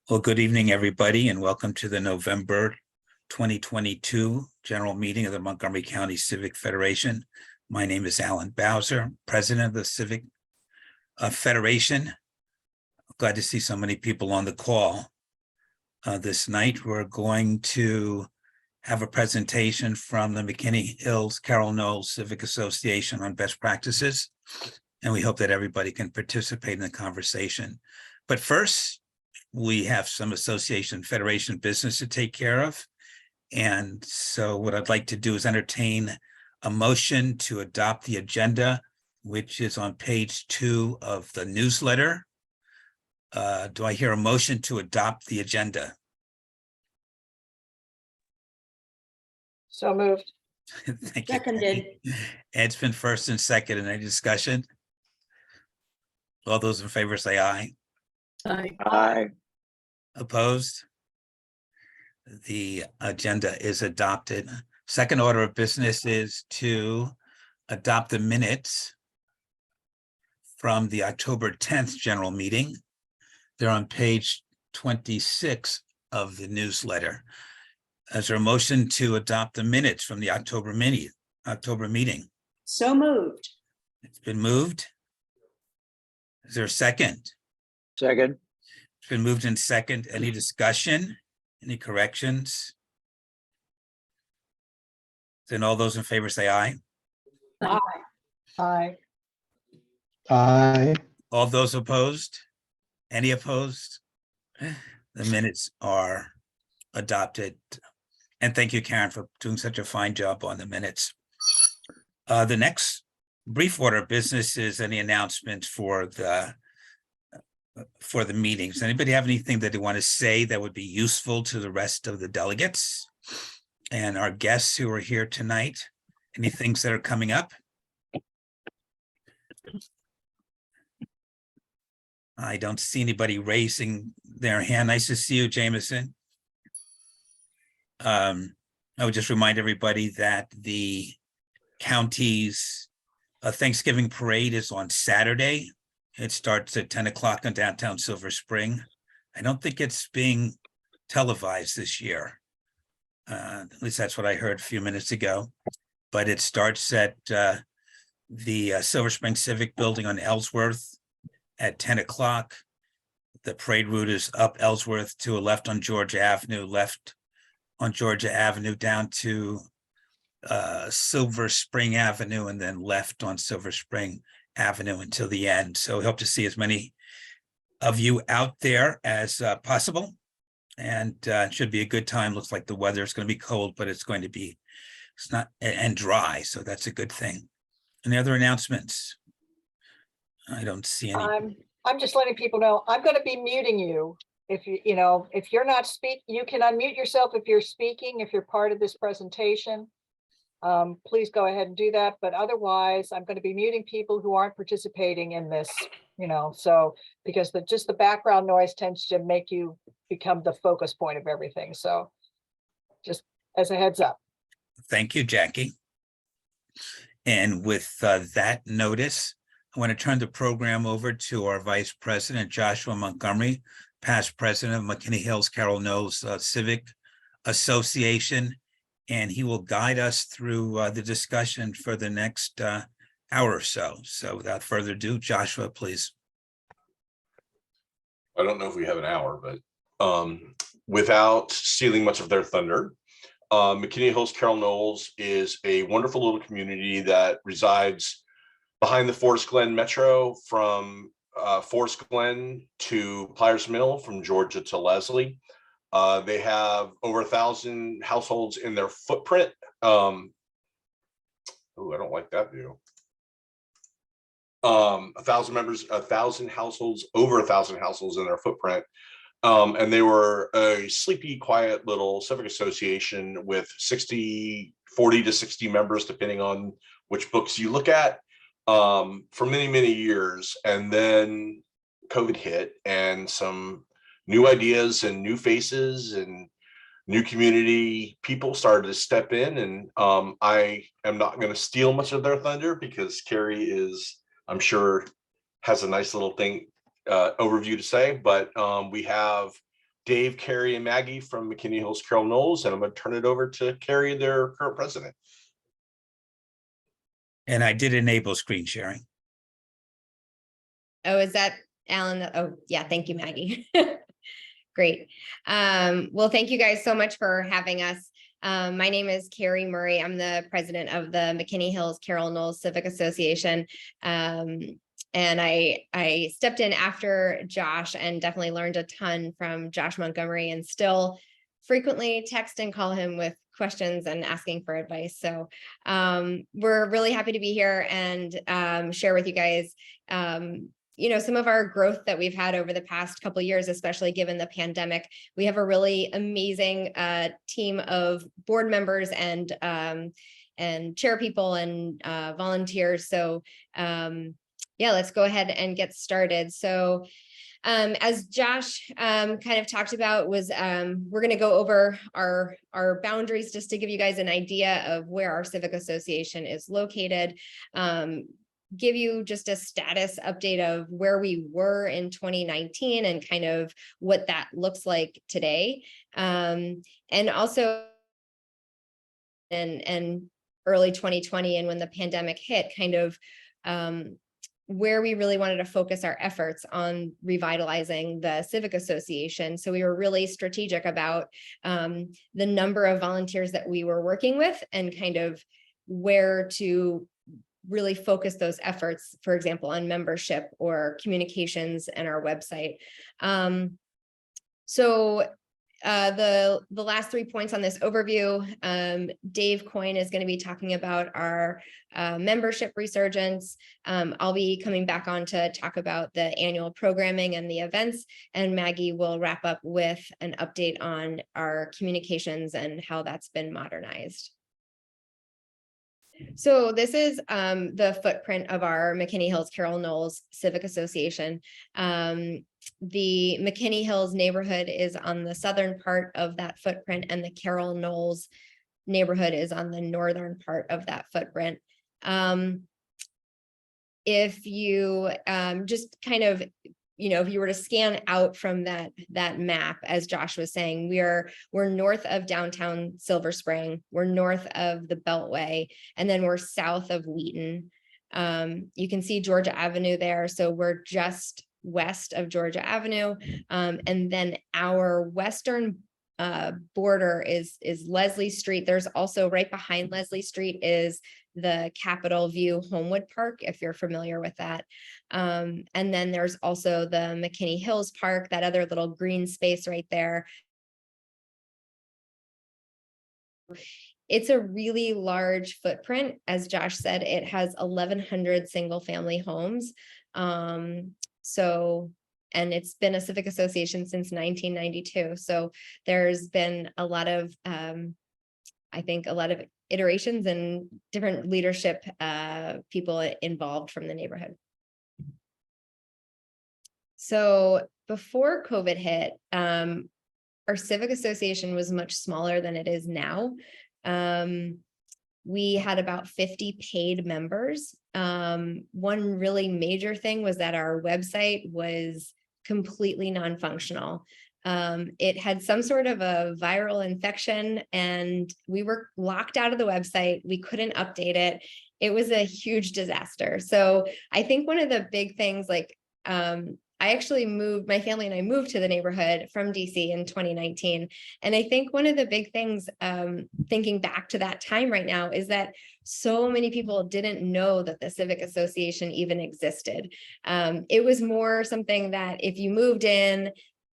Well, good evening, everybody, and welcome to the November 2022 General Meeting of the Montgomery County Civic Federation. My name is Alan Bowser, President of the Civic Federation. Glad to see so many people on the call. This night, we're going to have a presentation from the McKenney Hills-Carroll Knolls Civic Association on best practices, and we hope that everybody can participate in the conversation. But first, we have some association federation business to take care of. And so what I'd like to do is entertain a motion to adopt the agenda, which is on page 2 of the newsletter. Do I hear a motion to adopt the agenda? So moved. Thank you. Seconded. Ed's been first and second. Any discussion? All those in favor say aye. Aye. Opposed? The agenda is adopted. Second order of business is to adopt the minutes from the October 10th general meeting. They're on page 26 of the newsletter. Is there a motion to adopt the minutes from the October meeting? So moved. It's been moved. Is there a second? Second. It's been moved in second. Any discussion? Any corrections? Then all those in favor say aye. Aye. Aye. Aye. All those opposed? Any opposed? The minutes are adopted. And thank you, Karen, for doing such a fine job on the minutes. The next brief order of business is any announcements for the meetings. Anybody have anything that they want to say that would be useful to the rest of the delegates and our guests who are here tonight? Any things that are coming up? I don't see anybody raising their hand. Nice to see you, Jameson. I would just remind everybody that the county's Thanksgiving parade is on Saturday. It starts at 10 o'clock in downtown Silver Spring. I don't think it's being televised this year. At least that's what I heard a few minutes ago. But it starts at the Silver Spring Civic Building on Ellsworth at 10 o'clock. The parade route is up Ellsworth to a left on Georgia Avenue, left on Georgia Avenue down to Silver Spring Avenue, and then left on Silver Spring Avenue until the end. So we hope to see as many of you out there as possible. And it should be a good time. Looks like the weather is going to be cold, but it's not and dry. So that's a good thing. Any other announcements? I don't see any. I'm just letting people know, I'm going to be muting you. If if you're not you can unmute yourself if you're speaking, if you're part of this presentation. Please go ahead and do that. But otherwise, I'm going to be muting people who aren't participating in this, so because just the background noise tends to make you become the focus point of everything. So just as a heads up. Thank you, Jackie. And with that notice, I want to turn the program over to our Vice President, Joshua Montgomery, past president of McKenney Hills-Carroll Knolls Civic Association. And he will guide us through the discussion for the next hour or so. So without further ado, Joshua, please. I don't know if we have an hour, but without stealing much of their thunder, McKenney Hills-Carroll Knolls is a wonderful little community that resides behind the Forest Glen Metro from Forest Glen to Pliers Mill, from Georgia to Leslie. They have over 1,000 households in their footprint. Oh, I don't like that view. 1,000 members, 1,000 households, over 1,000 households in their footprint. And they were a sleepy, quiet little civic association with 40 to 60 members, depending on which books you look at, for many, many years. And then COVID hit, and some new ideas and new faces and new community people started to step in. And I am not going to steal much of their thunder, because Carrie is, I'm sure, has a nice little thing overview to say. But we have Dave, Carrie, and Maggie from McKenney, Hills-Carroll, Knolls, and I'm going to turn it over to Carrie, their current president. And I did enable screen sharing. Oh, is that Alan? Oh, yeah. Thank you, Maggie. Great. Well, thank you guys so much for having us. My name is Carrie Murray. I'm the president of the McKenney Hills-Carroll Knolls Civic Association. And I stepped in after Josh and definitely learned a ton from Josh Montgomery, and still frequently text and call him with questions and asking for advice. So we're really happy to be here and share with you guys some of our growth that we've had over the past couple of years, especially given the pandemic. We have a really amazing team of board members and chair people and volunteers. So yeah, let's go ahead and get started. So as Josh kind of talked about, was we're going to go over our boundaries just to give you guys an idea of where our civic association is located. Give you just a status update of where we were in 2019 and kind of what that looks like today. And also and early 2020 and when the pandemic hit, kind of where we really wanted to focus our efforts on revitalizing the civic association. So we were really strategic about the number of volunteers that we were working with and kind of where to really focus those efforts, for example, on membership or communications and our website. So the last 3 points on this overview, Dave Coyne is going to be talking about our membership resurgence. I'll be coming back on to talk about the annual programming and the events, and Maggie will wrap up with an update on our communications and how that's been modernized. So this is the footprint of our McKenney Hills-Carroll Knolls Civic Association. The McKenney Hills neighborhood is on the southern part of that footprint, and the Carroll Knolls neighborhood is on the northern part of that footprint. If you just kind of, if you were to scan out from that map, as Josh was saying, we're north of downtown Silver Spring, we're north of the Beltway, and then we're south of Wheaton. You can see Georgia Avenue there, so we're just west of Georgia Avenue, and then our western border is Leslie Street. There's also right behind Leslie Street is the Capitol View Homewood Park, if you're familiar with that. And then there's also the McKenney Hills Park, that other little green space right there. It's a really large footprint. As Josh said, it has 1,100 single family homes. And it's been a civic association since 1992. So there's been a lot of, I think, a lot of iterations and different leadership people involved from the neighborhood. So before COVID hit, our civic association was much smaller than it is now. We had about 50 paid members. One really major thing was that our website was completely non-functional. It had some sort of a viral infection and we were locked out of the website. We couldn't update it. It was a huge disaster. So I think one of the big things, like, I actually moved, my family and I moved to the neighborhood from DC in 2019. And I think one of the big things, thinking back to that time right now, is that so many people didn't know that the Civic Association even existed. It was more something that if you moved in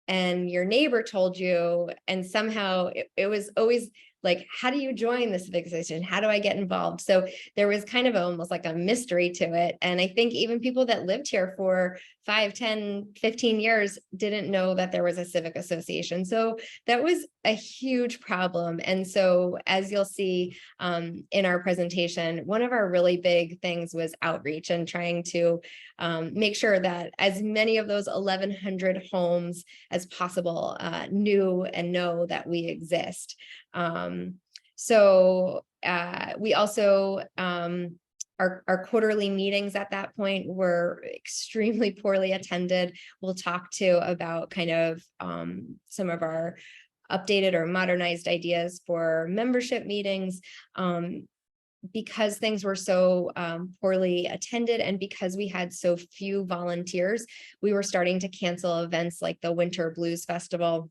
and your neighbor told you, and somehow it was always like, how do you join the Civic Association? How do I get involved? So there was kind of almost like a mystery to it. And I think even people that lived here for 5, 10, 15 years didn't know that there was a civic association. So that was a huge problem. And so as you'll see in our presentation, one of our really big things was outreach and trying to make sure that as many of those 1,100 homes as possible knew and know that we exist. So we also our quarterly meetings at that point were extremely poorly attended. We'll talk to about kind of some of our updated or modernized ideas for membership meetings. Because things were so poorly attended and because we had so few volunteers, we were starting to cancel events like the Winter Blues Festival.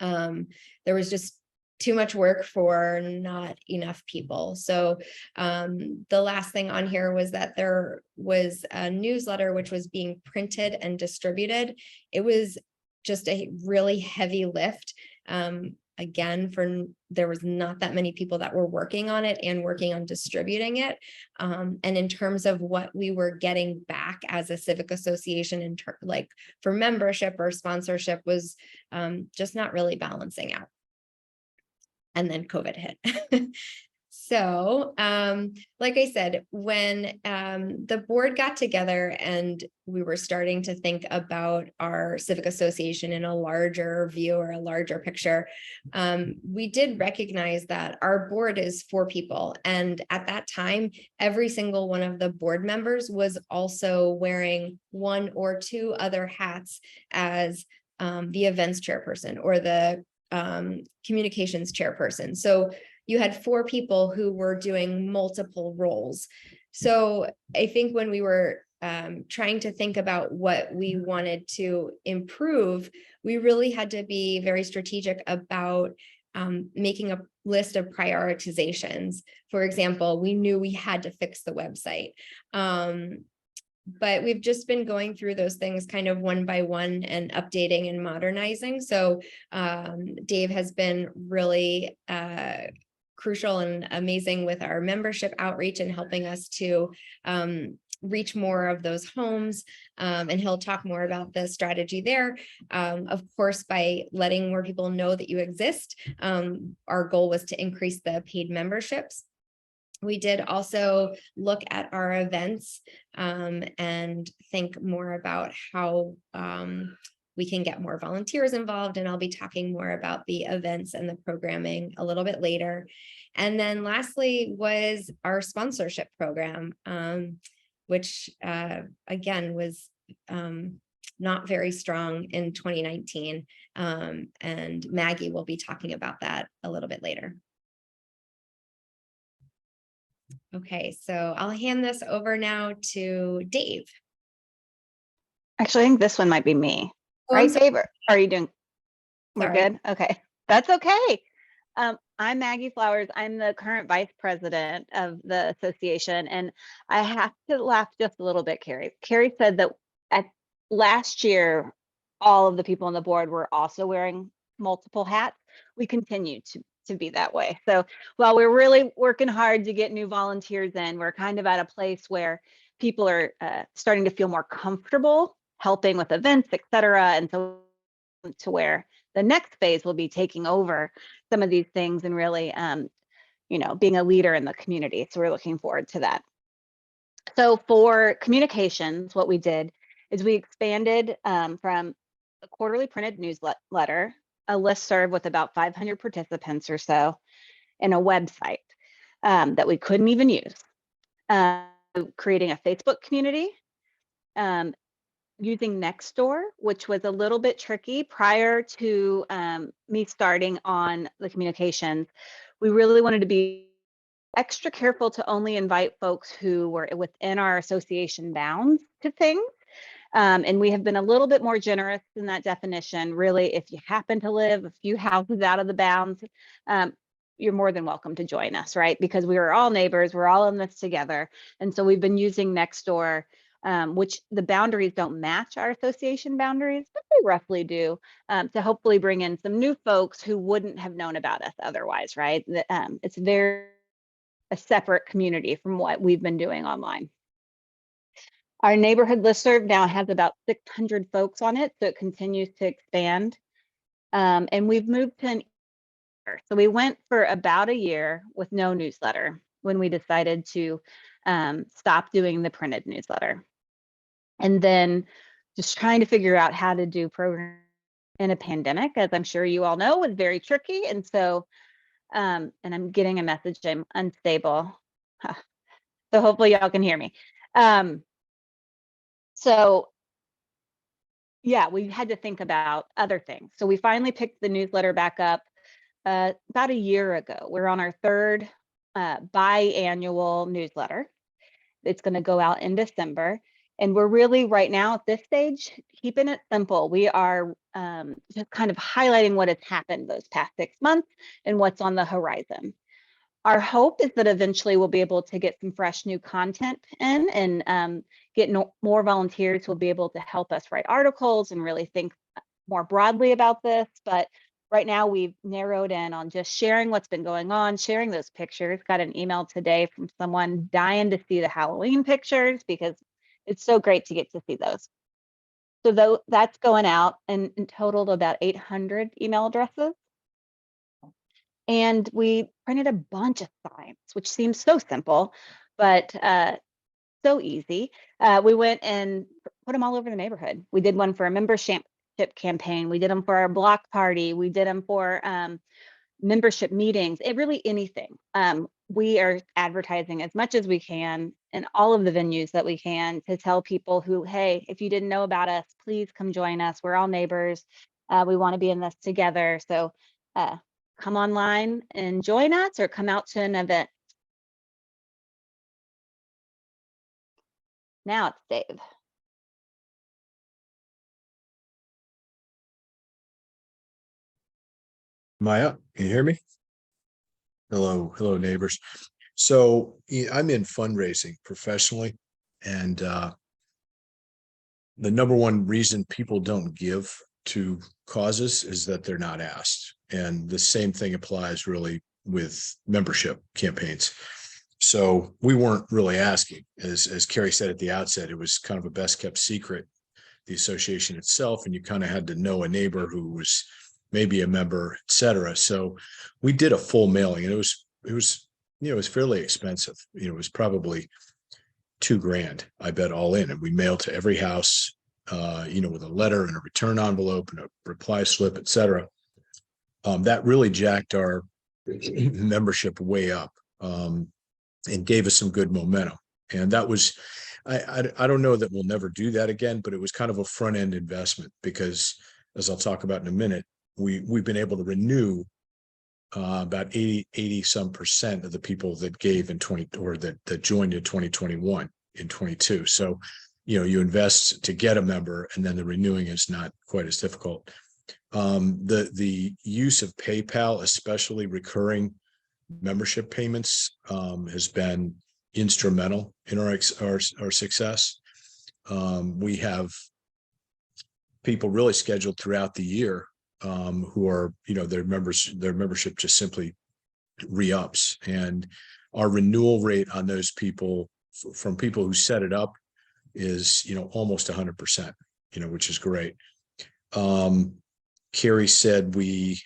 There was just too much work for not enough people. So the last thing on here was that there was a newsletter which was being printed and distributed. It was just a really heavy lift. Again, there was not that many people that were working on it and working on distributing it. And in terms of what we were getting back as a civic association, like for membership or sponsorship, was just not really balancing out. And then COVID hit. So, like I said, when the board got together and we were starting to think about our civic association in a larger view or a larger picture, we did recognize that our board is 4 people. And at that time, every single one of the board members was also wearing 1 or 2 other hats as the events chairperson or the communications chairperson. So you had 4 people who were doing multiple roles. So I think when we were trying to think about what we wanted to improve, we really had to be very strategic about making a list of prioritizations. For example, we knew we had to fix the website. But we've just been going through those things kind of one by one and updating and modernizing. So Dave has been really crucial and amazing with our membership outreach and helping us to reach more of those homes. And he'll talk more about the strategy there. Of course, by letting more people know that you exist, our goal was to increase the paid memberships. We did also look at our events and think more about how we can get more volunteers involved. And I'll be talking more about the events and the programming a little bit later. And then lastly was our sponsorship program, which again was not very strong in 2019. And Maggie will be talking about that a little bit later. Okay, so I'll hand this over now to Dave. Actually, I think this one might be me. Oh, I'm Right, sorry. Dave? Or are you doing? We're Sorry. good? Okay, that's okay. I'm Maggie Flowers. I'm the current vice president of the association. And I have to laugh just a little bit, Carrie. Carrie said that last year, all of the people on the board were also wearing multiple hats. We continue to be that way. So while we're really working hard to get new volunteers in, we're kind of at a place where people are starting to feel more comfortable helping with events, et cetera. And so to where the next phase will be taking over some of these things and really, being a leader in the community. So we're looking forward to that. So for communications, what we did is we expanded from a quarterly printed newsletter, a listserv with about 500 participants or so, and a website that we couldn't even use. Creating a Facebook community, using Nextdoor, which was a little bit tricky prior to me starting on the communications. We really wanted to be extra careful to only invite folks who were within our association bounds to things. And we have been a little bit more generous in that definition. Really, if you happen to live a few houses out of the bounds, you're more than welcome to join us, right? Because we are all neighbors, we're all in this together. And so we've been using Nextdoor, which the boundaries don't match our association boundaries, but they roughly do, to hopefully bring in some new folks who wouldn't have known about us otherwise, right? It's a separate community from what we've been doing online. Our neighborhood listserv now has about 600 folks on it, so it continues to expand. And we've moved to so we went for about a year with no newsletter when we decided to stop doing the printed newsletter. And then just trying to figure out how to do programs in a pandemic, as I'm sure you all know, was very tricky. And so, and I'm getting a message, I'm unstable. So hopefully y'all can hear me. So yeah, we had to think about other things. So we finally picked the newsletter back up about a year ago. We're on our third biannual newsletter. It's going to go out in December. And we're really right now at this stage, keeping it simple. We are just kind of highlighting what has happened those past 6 months and what's on the horizon. Our hope is that eventually we'll be able to get some fresh new content in and get more volunteers who will be able to help us write articles and really think more broadly about this. But right now we've narrowed in on just sharing what's been going on, sharing those pictures. Got an email today from someone dying to see the Halloween pictures because it's so great to get to see those. So though that's going out and in total about 800 email addresses. And we printed a bunch of signs, which seems so simple, but so easy. We went and put them all over the neighborhood. We did one for a membership campaign. We did them for our block party. We did them for membership meetings. It really anything. We are advertising as much as we can in all of the venues that we can to tell people who, hey, if you didn't know about us, please come join us. We're all neighbors. We want to be in this together. So come online and join us or come out to an event. Now it's Dave. Am I up? Can you hear me? Hello, neighbors. So I'm in fundraising professionally, and the number one reason people don't give to causes is that they're not asked. And the same thing applies really with membership campaigns. So we weren't really asking, as Carrie said at the outset, it was kind of a best kept secret, the association itself, and you kind of had to know a neighbor who was maybe a member, et cetera. So we did a full mailing, and it was fairly expensive. It was probably $2,000, I bet, all in. And we mailed to every house, with a letter and a return envelope and a reply slip, et cetera. That really jacked our membership way up and gave us some good momentum. And that was, I don't know that we'll never do that again, but it was kind of a front end investment because, as I'll talk about in a minute, we've been able to renew about 80 some percent of the people that gave in that joined in 2021 in 22. So, you invest to get a member, and then the renewing is not quite as difficult. The use of PayPal, especially recurring membership payments, has been instrumental in our success. We have people really scheduled throughout the year who are, their membership just simply re-ups, and our renewal rate on those people from people who set it up is, almost 100%, which is great. Carrie said we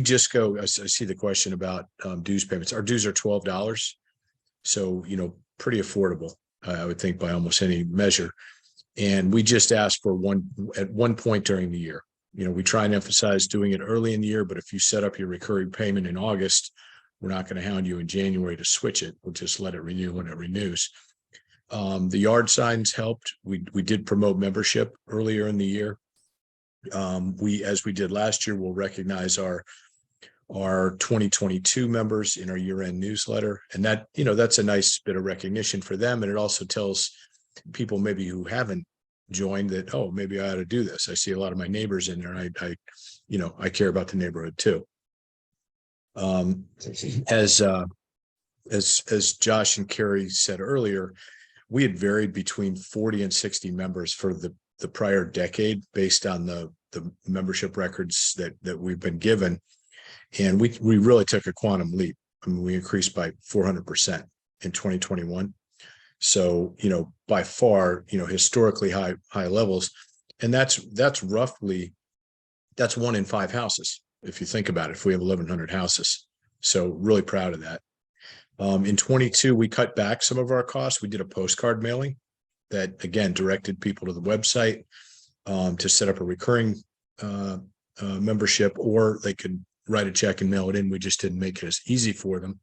just go, I see the question about dues payments. Our dues are $12. So, pretty affordable, I would think, by almost any measure. And we just ask for at one point during the year. We try and emphasize doing it early in the year, but if you set up your recurring payment in August, we're not going to hound you in January to switch it. We'll just let it renew when it renews. The yard signs helped. We did promote membership earlier in the year. As we did last year, we'll recognize our 2022 members in our year-end newsletter. And that, that's a nice bit of recognition for them. And it also tells people maybe who haven't joined that, oh, maybe I ought to do this. I see a lot of my neighbors in there, and I care about the neighborhood too. As Josh and Carrie said earlier, we had varied between 40 and 60 members for the prior decade based on the membership records that we've been given. And we really took a quantum leap. I mean, we increased by 400% in 2021. So, by far, historically high levels. And that's 1 in 5 houses. If you think about it, if we have 1,100 houses. So really proud of that. In 22, we cut back some of our costs. We did a postcard mailing that, again, directed people to the website to set up a recurring membership, or they could write a check and mail it in. We just didn't make it as easy for them.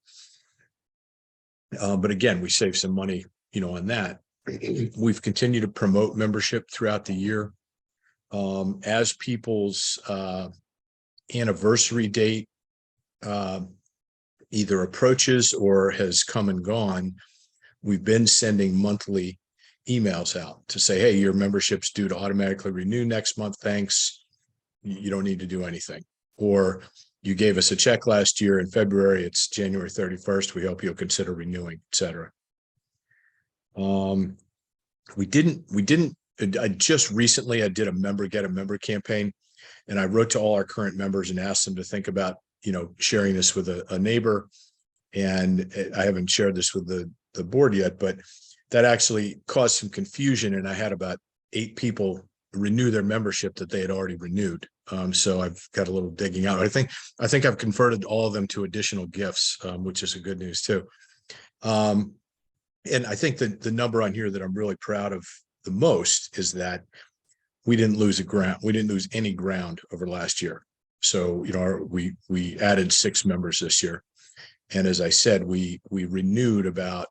But again, we save some money, on that. We've continued to promote membership throughout the year. As people's anniversary date either approaches or has come and gone, we've been sending monthly emails out to say, hey, your membership's due to automatically renew next month. Thanks. You don't need to do anything. Or you gave us a check last year in February. It's January 31st. We hope you'll consider renewing, et cetera. We didn't, I just recently, I did a member get a member campaign, and I wrote to all our current members and asked them to think about, sharing this with a neighbor. And I haven't shared this with the board yet, but that actually caused some confusion. And I had about 8 people renew their membership that they had already renewed. So I've got a little digging out. I think I've converted all of them to additional gifts, which is a good news too. And I think that the number on here that I'm really proud of the most is that we didn't lose any ground over last year. So, we added 6 members this year. And as I said, we renewed about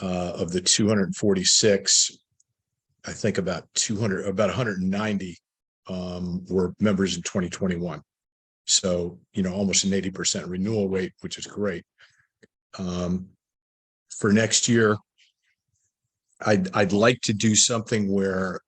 of the 246, I think about 190 were members in 2021. So, almost an 80% renewal rate, which is great. For next year, I'd like to do something where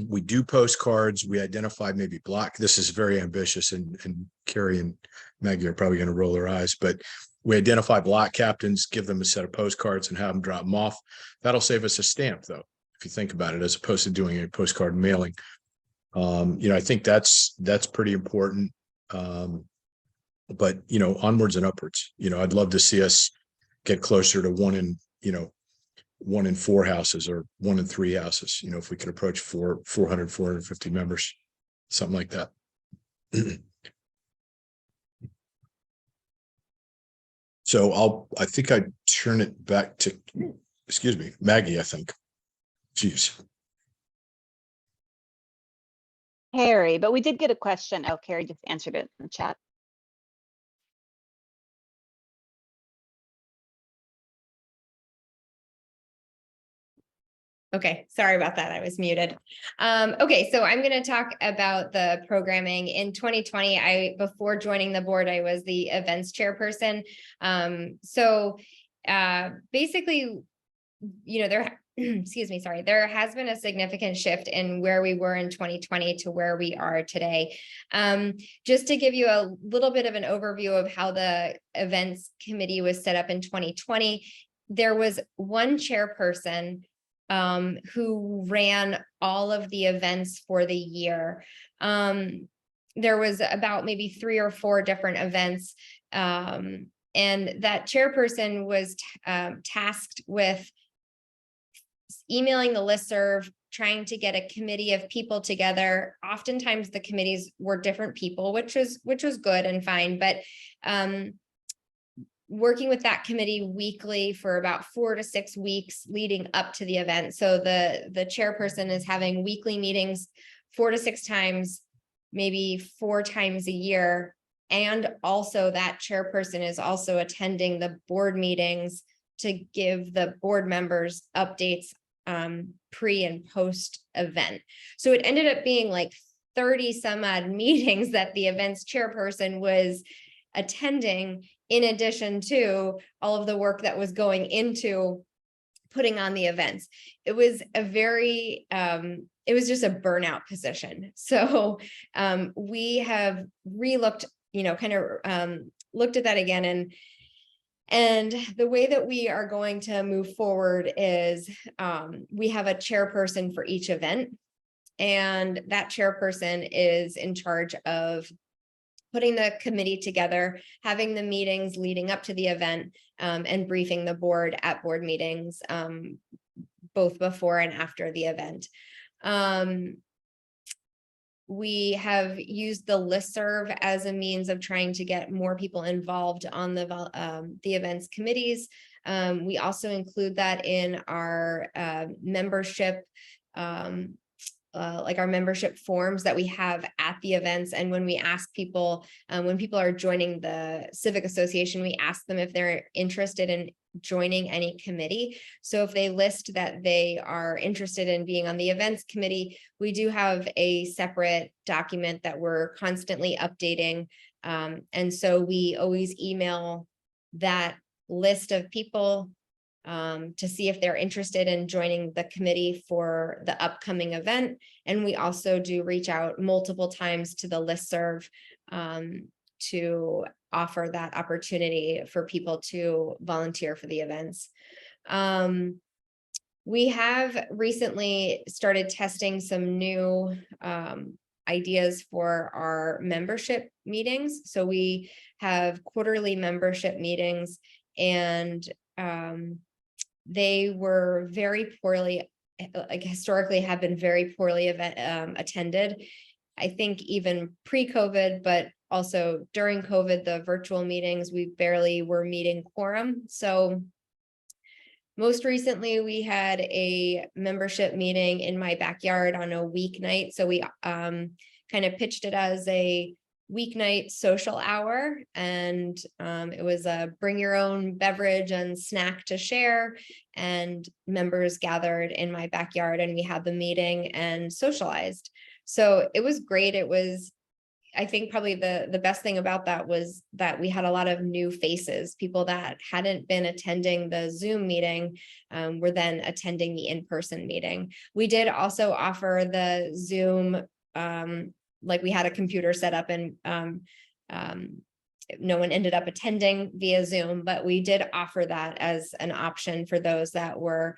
we do postcards, we identify maybe block. This is very ambitious, and Carrie and Maggie are probably going to roll their eyes, but we identify block captains, give them a set of postcards and have them drop them off. That'll save us a stamp, though, if you think about it, as opposed to doing a postcard mailing. I think that's pretty important. But onwards and upwards. I'd love to see us get closer to 1 in 4 houses or 1 in 3 houses. If we could approach 400, 450 members, something like that. So I think I turn it back to, excuse me, Maggie, I think. Jeez. Carrie, but we did get a question. Oh, Carrie just answered it in the chat. Okay, sorry about that. I was muted. Okay, so I'm going to talk about the programming. In 2020, before joining the board, I was the events chairperson. Basically, there has been a significant shift in where we were in 2020 to where we are today. Just to give you a little bit of an overview of how the events committee was set up in 2020, there was one chairperson who ran all of the events for the year. There was about maybe 3 or 4 different events. And that chairperson was tasked with emailing the listserv, trying to get a committee of people together. Oftentimes the committees were different people, which was good and fine, but working with that committee weekly for about 4 to 6 weeks leading up to the event. So the chairperson is having weekly meetings 4 to 6 times, maybe 4 times a year. And also that chairperson is also attending the board meetings to give the board members updates pre and post event. So it ended up being like 30 some odd meetings that the events chairperson was attending, in addition to all of the work that was going into putting on the events. It was it was just a burnout position. So we have relooked, looked at that again. And the way that we are going to move forward is we have a chairperson for each event. And that chairperson is in charge of putting the committee together, having the meetings leading up to the event, and briefing the board at board meetings, both before and after the event. We have used the listserv as a means of trying to get more people involved on the events committees. We also include that in our membership, like our membership forms that we have at the events. And when we ask people, when people are joining the Civic Association, we ask them if they're interested in joining any committee. So if they list that they are interested in being on the events committee, we do have a separate document that we're constantly updating. And so we always email that list of people to see if they're interested in joining the committee for the upcoming event. And we also do reach out multiple times to the listserv to offer that opportunity for people to volunteer for the events. We have recently started testing some new ideas for our membership meetings. So we have quarterly membership meetings, and they were very poorly, like historically have been very poorly attended. I think even pre-COVID, but also during COVID, the virtual meetings, we barely were meeting quorum. So most recently, we had a membership meeting in my backyard on a weeknight. So we kind of pitched it as a weeknight social hour, and it was a bring your own beverage and snack to share, and members gathered in my backyard and we had the meeting and socialized. So it was great. It was, I think probably the best thing about that was that we had a lot of new faces, people that hadn't been attending the Zoom meeting were then attending the in-person meeting. We did also offer the Zoom, like we had a computer set up, and no one ended up attending via Zoom, but we did offer that as an option for those that were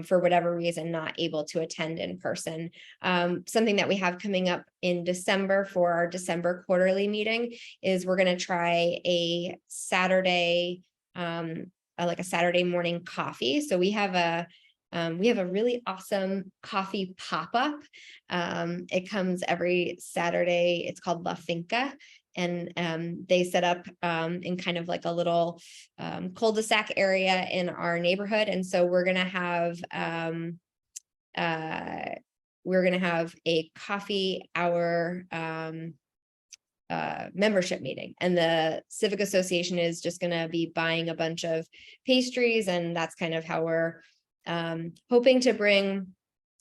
for whatever reason not able to attend in person. Something that we have coming up in December for our December quarterly meeting is we're going to try a Saturday, like a Saturday morning coffee. So we have a really awesome coffee pop-up. It comes every Saturday. It's called La Finca. And they set up in kind of like a little cul-de-sac area in our neighborhood. And so we're gonna have a coffee hour membership meeting, and the Civic Association is just gonna be buying a bunch of pastries, and that's kind of how we're hoping to bring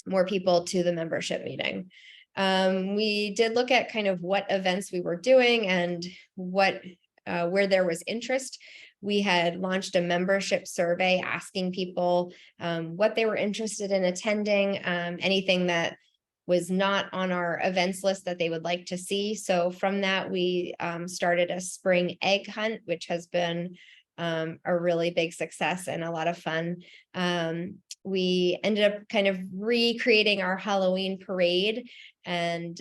more people to the membership meeting. We did look at kind of what events we were doing and what where there was interest. We had launched a membership survey asking people what they were interested in attending, anything that was not on our events list that they would like to see. So from that, we started a spring egg hunt, which has been a really big success and a lot of fun. We ended up kind of recreating our Halloween parade, and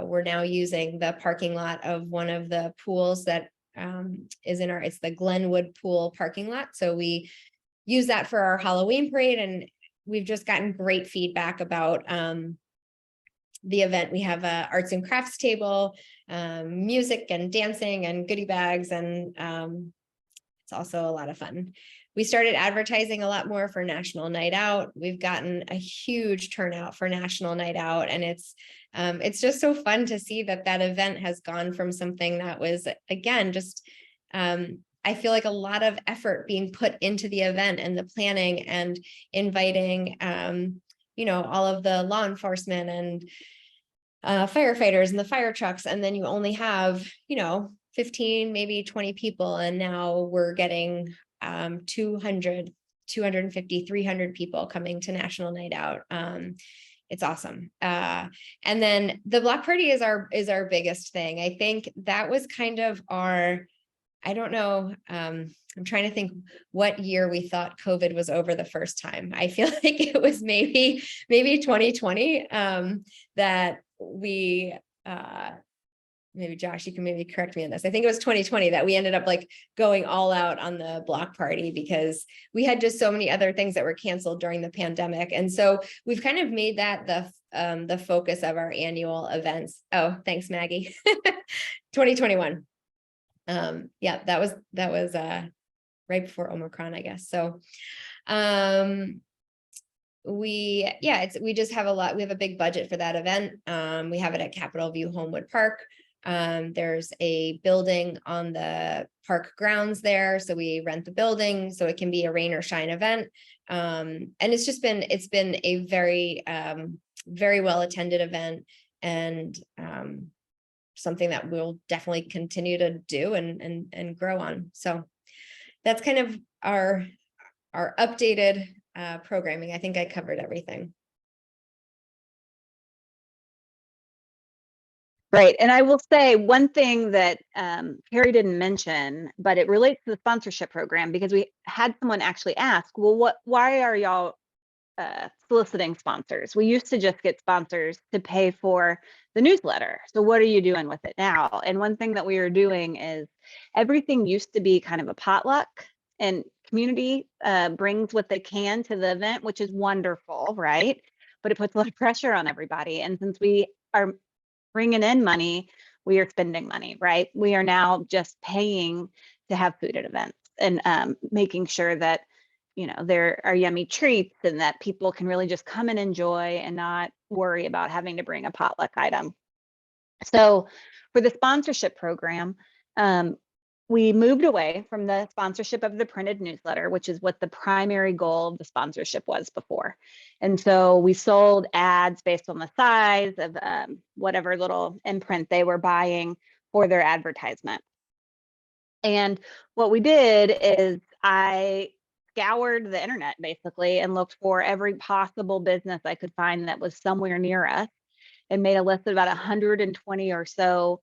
we're now using the parking lot of one of the pools that is in it's the Glenwood Pool parking lot. So we use that for our Halloween parade, and we've just gotten great feedback about the event. We have a arts and crafts table, music and dancing and goodie bags, and it's also a lot of fun. We started advertising a lot more for National Night Out. We've gotten a huge turnout for National Night Out, and it's just so fun to see that event has gone from something that was, again, just I feel like a lot of effort being put into the event and the planning and inviting all of the law enforcement and firefighters and the fire trucks, and then you only have 15, maybe 20 people, and now we're getting 200, 250, 300 people coming to National Night Out. It's awesome. And then the block party is our biggest thing. I think that was kind of our, I don't know, I'm trying to think what year we thought COVID was over the first time. I feel like it was maybe 2020 that we maybe Josh, you can maybe correct me on this. I think it was 2020 that we ended up like going all out on the block party because we had just so many other things that were canceled during the pandemic. And so we've kind of made that the focus of our annual events. Oh, thanks, Maggie. 2021. Yeah, that was right before Omicron, I guess. So we just have we have a big budget for that event. We have it at Capitol View Homewood Park. There's a building on the park grounds there, so we rent the building so it can be a rain or shine event. And it's been a very very well attended event, and something that we'll definitely continue to do and grow on. So that's kind of our updated programming. I think I covered everything. Great. And I will say one thing that Carrie didn't mention, but it relates to the sponsorship program, because we had someone actually ask, well, why are y'all soliciting sponsors? We used to just get sponsors to pay for the newsletter. So what are you doing with it now? And one thing that we are doing is, everything used to be kind of a potluck, and community brings what they can to the event, which is wonderful, right? But it puts a lot of pressure on everybody. And since we are bringing in money, we are spending money, right? We are now just paying to have food at events, and making sure that, you know, there are yummy treats and that people can really just come and enjoy and not worry about having to bring a potluck item. So for the sponsorship program, we moved away from the sponsorship of the printed newsletter, which is what the primary goal of the sponsorship was before. And so we sold ads based on the size of whatever little imprint they were buying for their advertisement. And what we did is, I scoured the internet basically and looked for every possible business I could find that was somewhere near us, and made a list of about 120 or so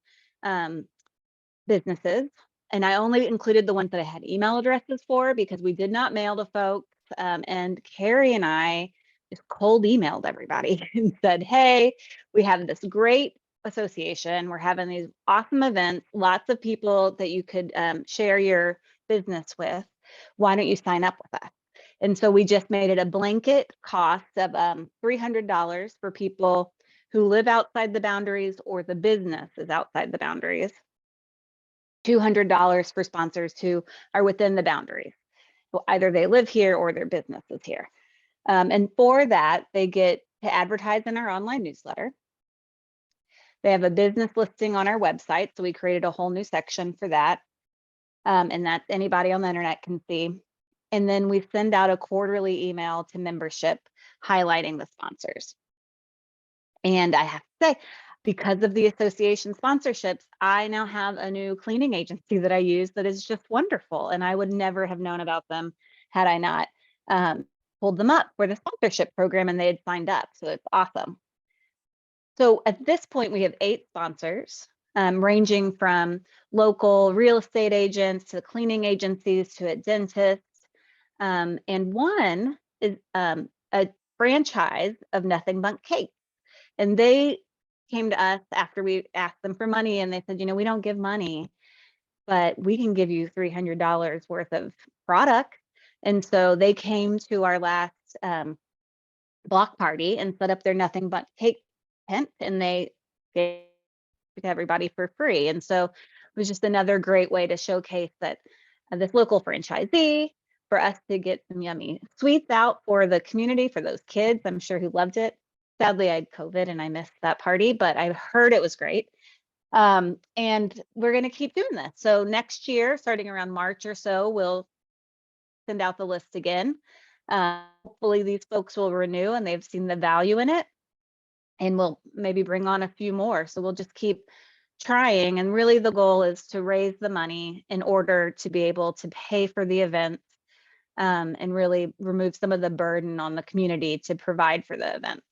businesses. And I only included the ones that I had email addresses for, because we did not mail to folks. And Carrie and I just cold emailed everybody and said, hey, we have this great association. We're having these awesome events, lots of people that you could share your business with. Why don't you sign up with us? And so we just made it a blanket cost of $300 for people who live outside the boundaries, or the business is outside the boundaries. $200 for sponsors who are within the boundaries. So either they live here or their business is here. And for that, they get to advertise in our online newsletter. They have a business listing on our website, so we created a whole new section for that. And that anybody on the internet can see. And then we send out a quarterly email to membership highlighting the sponsors. And I have to say, because of the association sponsorships, I now have a new cleaning agency that I use that is just wonderful. And I would never have known about them had I not pulled them up for the sponsorship program and they had signed up. So it's awesome. So at this point, we have 8 sponsors, ranging from local real estate agents to cleaning agencies to a dentist. And one is a franchise of Nothing But Cake. And they came to us after we asked them for money, and they said, you know, we don't give money, but we can give you $300 worth of product. And so they came to our last block party and set up their Nothing But Cake tent, and they gave it to everybody for free. And so it was just another great way to showcase that this local franchisee, for us to get some yummy sweets out for the community, for those kids, I'm sure, who loved it. Sadly, I had COVID and I missed that party, but I heard it was great. And we're going to keep doing this. So next year, starting around March or so, we'll send out the list again. Hopefully these folks will renew and they've seen the value in it, and we'll maybe bring on a few more. So we'll just keep trying. And really the goal is to raise the money in order to be able to pay for the events, and really remove some of the burden on the community to provide for the events.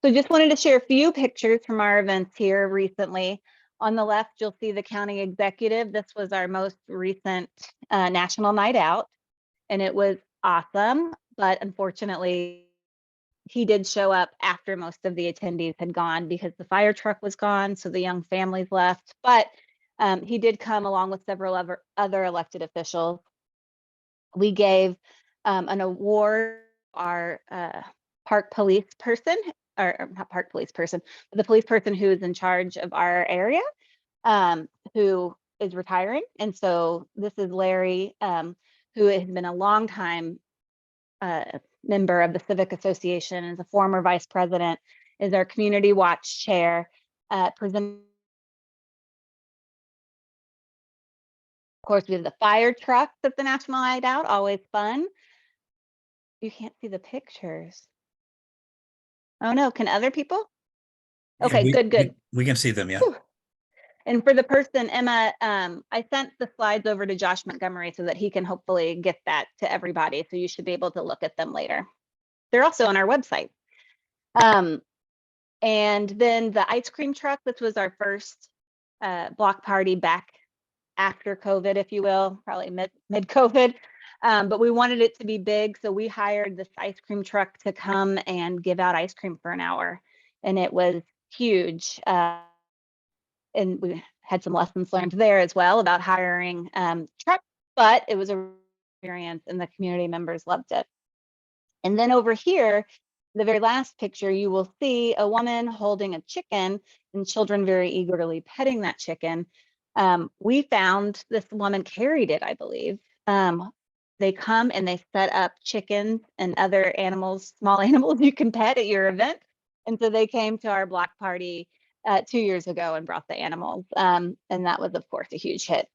So just wanted to share a few pictures from our events here recently. On the left, you'll see the county executive. This was our most recent national night out, and it was awesome. But unfortunately, he did show up after most of the attendees had gone because the fire truck was gone, so the young families left. But he did come along with several other elected officials. We gave an award to our park police person, or not park police person, but the police person who is in charge of our area, who is retiring. And so this is Larry, who has been a long time member of the Civic Association, is a former vice president is our community watch chair. Present. Of course, we have the fire truck at the National Hideout, always fun. You can't see the pictures. Oh no, can other people? Yeah, Okay, good. We can see them, yeah. Whew. And for the person, Emma, I sent the slides over to Josh Montgomery so that he can hopefully get that to everybody. So you should be able to look at them later. They're also on our website. And then the ice cream truck, this was our first block party back after COVID, if you will, probably mid-COVID. But we wanted it to be big. So we hired this ice cream truck to come and give out ice cream for an hour. And it was huge. And we had some lessons learned there as well about hiring trucks, but it was a experience and the community members loved it. And then over here, the very last picture, you will see a woman holding a chicken and children very eagerly petting that chicken. We found this woman carried it, I believe. They come and they set up chickens and other animals, small animals you can pet at your event. And so they came to our block party 2 years ago and brought the animals. And that was, of course, a huge hit.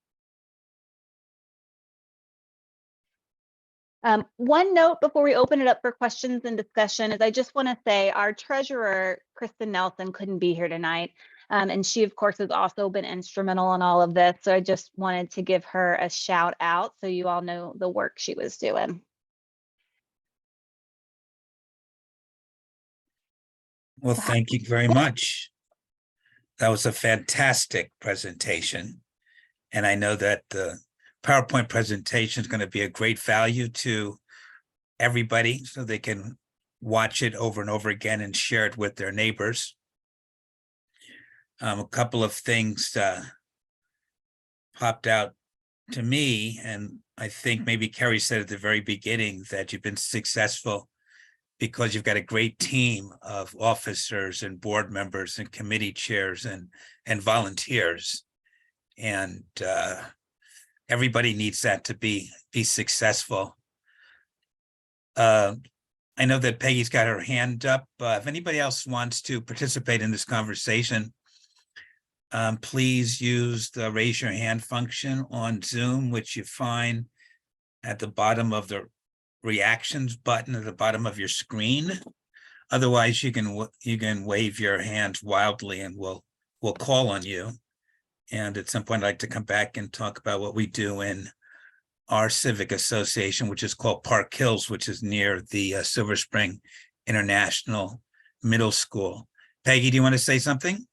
One note before we open it up for questions and discussion is I just want to say our treasurer, Kristen Nelson, couldn't be here tonight. And she, of course, has also been instrumental in all of this. So I just wanted to give her a shout out so you all know the work she was doing. Well, thank you very much. That was a fantastic presentation. And I know that the PowerPoint presentation is going to be a great value to everybody so they can watch it over and over again and share it with their neighbors. A couple of things popped out to me, and I think maybe Kerry said at the very beginning that you've been successful because you've got a great team of officers and board members and committee chairs and volunteers. And everybody needs that to be successful. I know that Peggy's got her hand up. If anybody else wants to participate in this conversation, please use the raise your hand function on Zoom, which you find at the bottom of the reactions button at the bottom of your screen. Otherwise, you can wave your hands wildly and we'll call on you. And at some point, I'd like to come back and talk about what we do in our civic association, which is called Park Hills, which is near the Silver Spring International Middle School. Peggy, do you want to say something?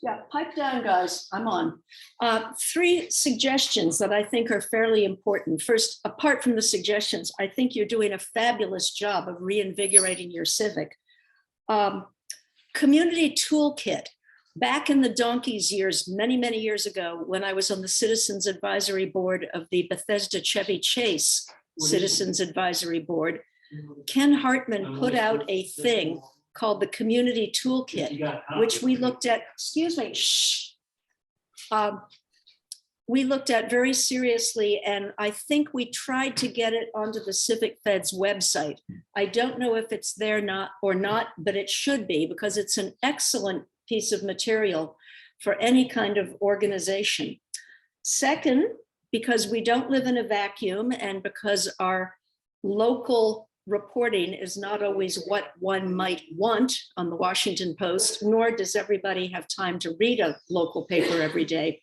Yeah, pipe down, guys. I'm on. 3 suggestions that I think are fairly important. First, apart from the suggestions, I think you're doing a fabulous job of reinvigorating your civic. Community toolkit. Back in the Donkeys years, many, many years ago, when I was on the Citizens Advisory Board of the Bethesda Chevy Chase Citizens Advisory Board, Ken Hartman put out a thing called the Community Toolkit, which we looked at, excuse me, we looked at very seriously, and I think we tried to get it onto the Civic Fed's website. I don't know if it's there or not, but it should be, because it's an excellent piece of material for any kind of organization. Second, because we don't live in a vacuum and because our local reporting is not always what one might want on the Washington Post, nor does everybody have time to read a local paper every day,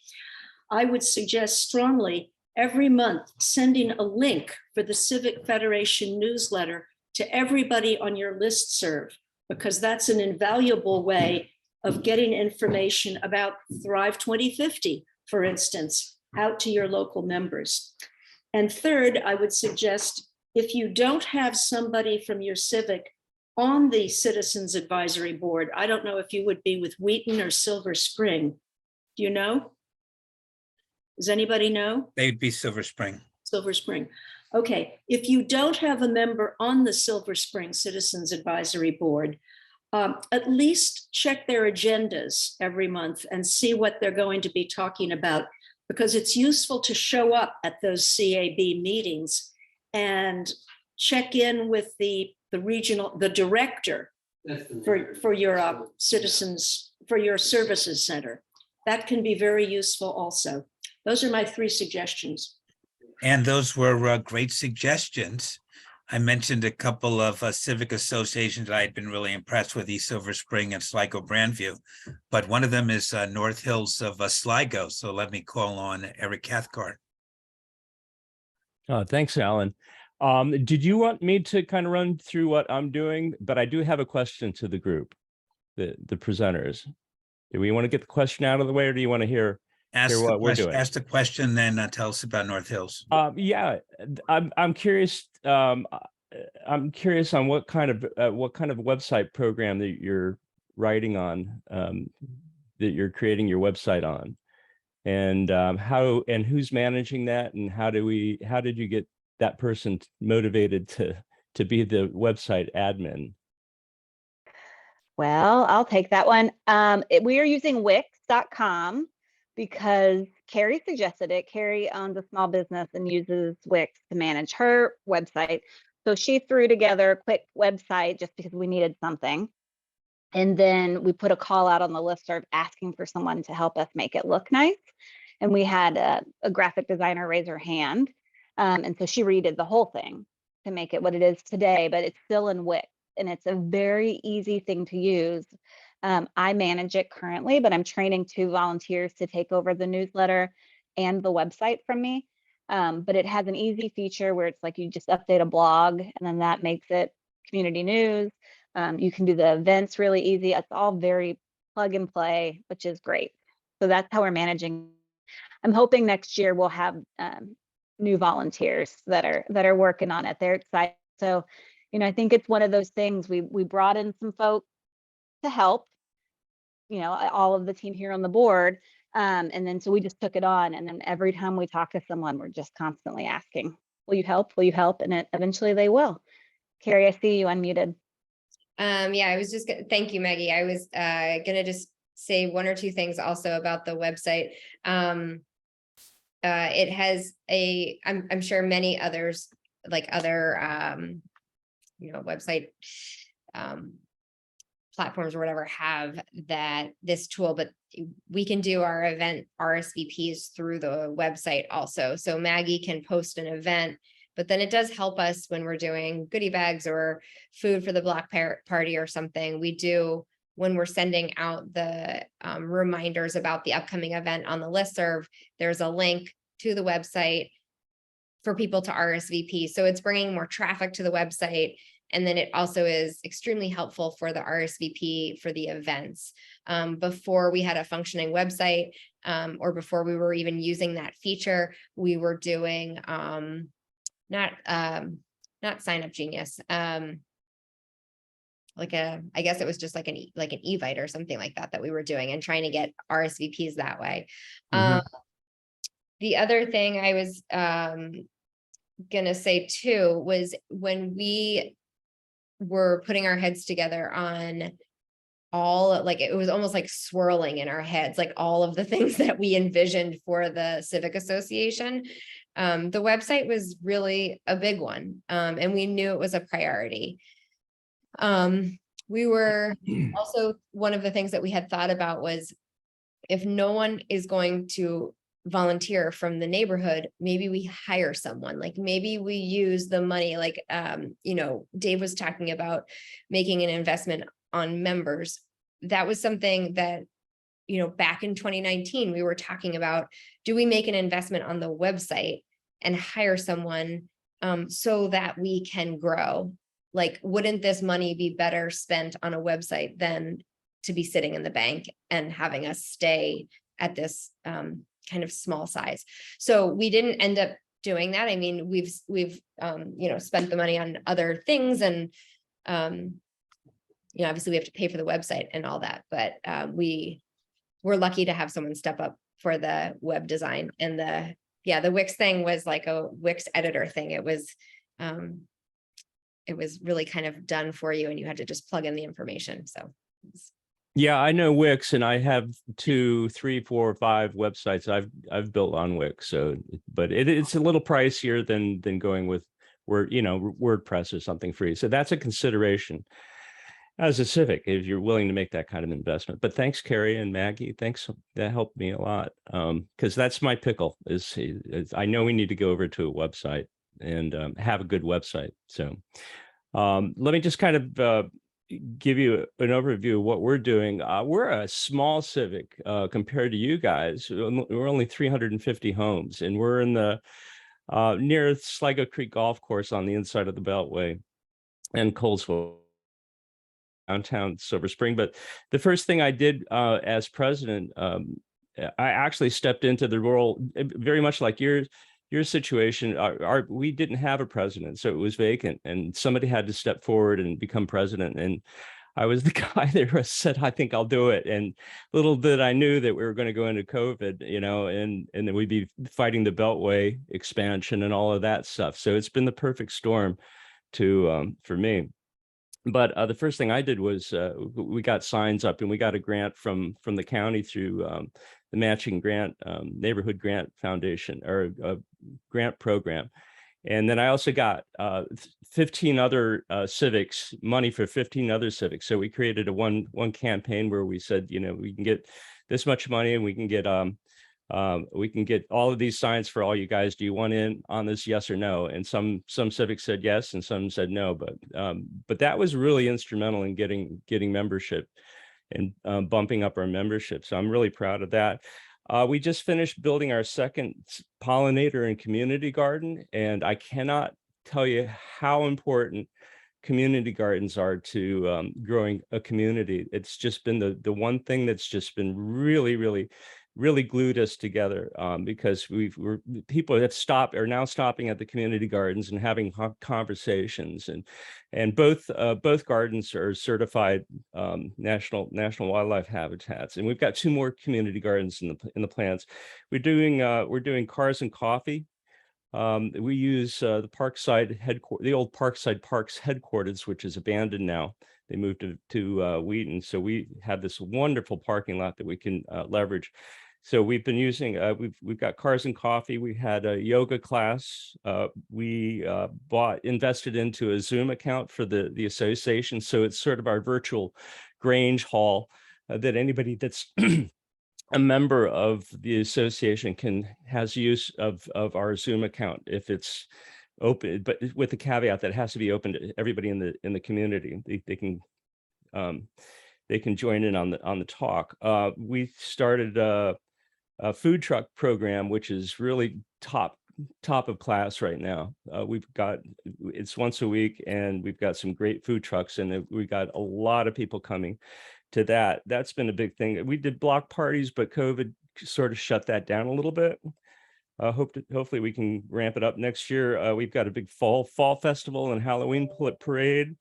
I would suggest strongly every month sending a link for the Civic Federation newsletter to everybody on your listserv, because that's an invaluable way of getting information about Thrive 2050, for instance, out to your local members. And third, I would suggest if you don't have somebody from your civic on the Citizens Advisory Board, I don't know if you would be with Wheaton or Silver Spring. Do you know? Does anybody know? They'd be Silver Spring. Silver Spring. Okay, if you don't have a member on the Silver Spring Citizens Advisory Board, at least check their agendas every month and see what they're going to be talking about, because it's useful to show up at those CAB meetings and check in with the director for your citizens, for your services center. That can be very useful also. Those are my 3 suggestions. And those were great suggestions. I mentioned a couple of civic associations that I had been really impressed with, East Silver Spring and Sligo Brandview. But one of them is North Hills of Sligo. So let me call on Eric Cathcart. Thanks, Alan. Did you want me to kind of run through what I'm doing? But I do have a question to the group, the presenters. Do we want to get the question out of the way, or do you want to hear what we're doing? Ask the question, then tell us about North Hills. Yeah, I'm curious. I'm curious on what kind of website program that you're writing on, that you're creating your website on, and how and who's managing that, and how did you get that person motivated to be the website admin? Well, I'll take that one. We are using Wix.com because Carrie suggested it. Carrie owns a small business and uses Wix to manage her website. So she threw together a quick website just because we needed something. And then we put a call out on the listserv asking for someone to help us make it look nice. And we had a graphic designer raise her hand. And so she redid the whole thing to make it what it is today, but it's still in Wix. And it's a very easy thing to use. I manage it currently, but I'm training 2 volunteers to take over the newsletter and the website from me. But it has an easy feature where it's like you just update a blog and then that makes it community news. You can do the events really easy. It's all very plug and play, which is great. So that's how we're managing. I'm hoping next year we'll have new volunteers that are working on it. They're excited. So, I think it's one of those things we brought in some folks to help, all of the team here on the board. And then so we just took it on. And then every time we talk to someone, we're just constantly asking, will you help? Will you help? And eventually they will. Carrie, I see you unmuted. Yeah, I was just, thank you, Maggie. I was gonna just say 1 or 2 things also about the website. It has I'm sure many others, like other, website platforms or whatever have this tool, but we can do our event RSVPs through the website also. So Maggie can post an event, but then it does help us when we're doing goodie bags or food for the block party or something. We do, when we're sending out the reminders about the upcoming event on the listserv, there's a link to the website for people to RSVP. So it's bringing more traffic to the website. And then it also is extremely helpful for the RSVP for the events. Before we had a functioning website, or before we were even using that feature, we were doing not Sign Up Genius, I guess it was just like an Evite or something like that we were doing and trying to get RSVPs that way. The other thing I was gonna say too was when we were putting our heads together on it was almost like swirling in our heads, like all of the things that we envisioned for the Civic Association. The website was really a big one, and we knew it was a priority. We were also, one of the things that we had thought about was, if no one is going to volunteer from the neighborhood, maybe we hire someone, like maybe we use the money, like Dave was talking about making an investment on members. That was something that back in 2019 we were talking about, do we make an investment on the website and hire someone so that we can grow? Like, wouldn't this money be better spent on a website than to be sitting in the bank and having us stay at this kind of small size? So we didn't end up doing that. I mean, we've spent the money on other things, and obviously we have to pay for the website and all that, but we're lucky to have someone step up for the web design. And the Wix thing was like a Wix editor thing. It was really kind of done for you, and you had to just plug in the information. So yeah, I know Wix, and I have 2, 3, 4, 5 websites I've built on Wix. So, but it's a little pricier than going with WordPress or something free. So that's a consideration. as a civic, if you're willing to make that kind of investment. But thanks, Carrie and Maggie. Thanks. That helped me a lot. Because that's my pickle is I know we need to go over to a website and have a good website. So let me just kind of give you an overview of what we're doing. We're a small civic compared to you guys. We're only 350 homes, and we're in the near Sligo Creek Golf Course on the inside of the Beltway and Colesville, downtown Silver Spring. But the first thing I did as president, I actually stepped into the role very much like your situation. We didn't have a president, so it was vacant, and somebody had to step forward and become president. And I was the guy that said, "I think I'll do it." And little did I knew that we were going to go into COVID, and then we'd be fighting the Beltway expansion and all of that stuff. So it's been the perfect storm for me. But the first thing I did was we got signs up, and we got a grant from the county through the matching grant, neighborhood grant foundation, or grant program. And then I also got 15 other civics, money for 15 other civics. So we created a one campaign where we said, we can get this much money, and we can get all of these signs for all you guys. Do you want in on this? Yes or no? And some civics said yes, and some said no. But that was really instrumental in getting membership and bumping up our membership. So I'm really proud of that. We just finished building our second pollinator and community garden, and I cannot tell you how important community gardens are to growing a community. It's just been the one thing that's just been really glued us together, because people that are now stopping at the community gardens and having conversations, and both gardens are certified national wildlife habitats, and we've got 2 more community gardens in the plans. We're doing cars and coffee. We use the old Parkside Parks headquarters, which is abandoned now. They moved to Wheaton, so we have this wonderful parking lot that we can leverage. So we've been using, we've got cars and coffee. We had a yoga class. We invested into a Zoom account for the association. So it's sort of our virtual Grange Hall that anybody that's a member of the association has use of our Zoom account if it's open, but with the caveat that it has to be open to everybody in the community. They can join in on the talk. We started a food truck program, which is really top of class right now. It's once a week, and we've got some great food trucks, and we got a lot of people coming to that. That's been a big thing. We did block parties, but COVID sort of shut that down a little bit. Hopefully we can ramp it up next year. We've got a big fall festival and Halloween parade,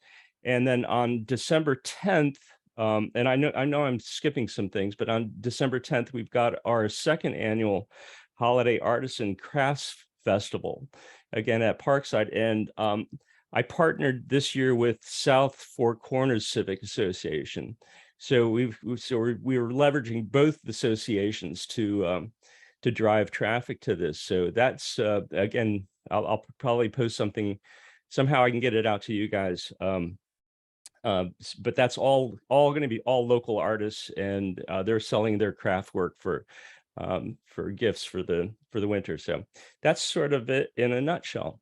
and then on December 10th. And I know I'm skipping some things, but on December 10th, we've got our second annual Holiday Artisan Crafts Festival, again at Parkside. And I partnered this year with South Four Corners Civic Association. So we were leveraging both associations to drive traffic to this. So that's again, I'll probably post something. Somehow I can get it out to you guys. But that's all going to be all local artists, and they're selling their craft work for gifts for the winter. So that's sort of it in a nutshell.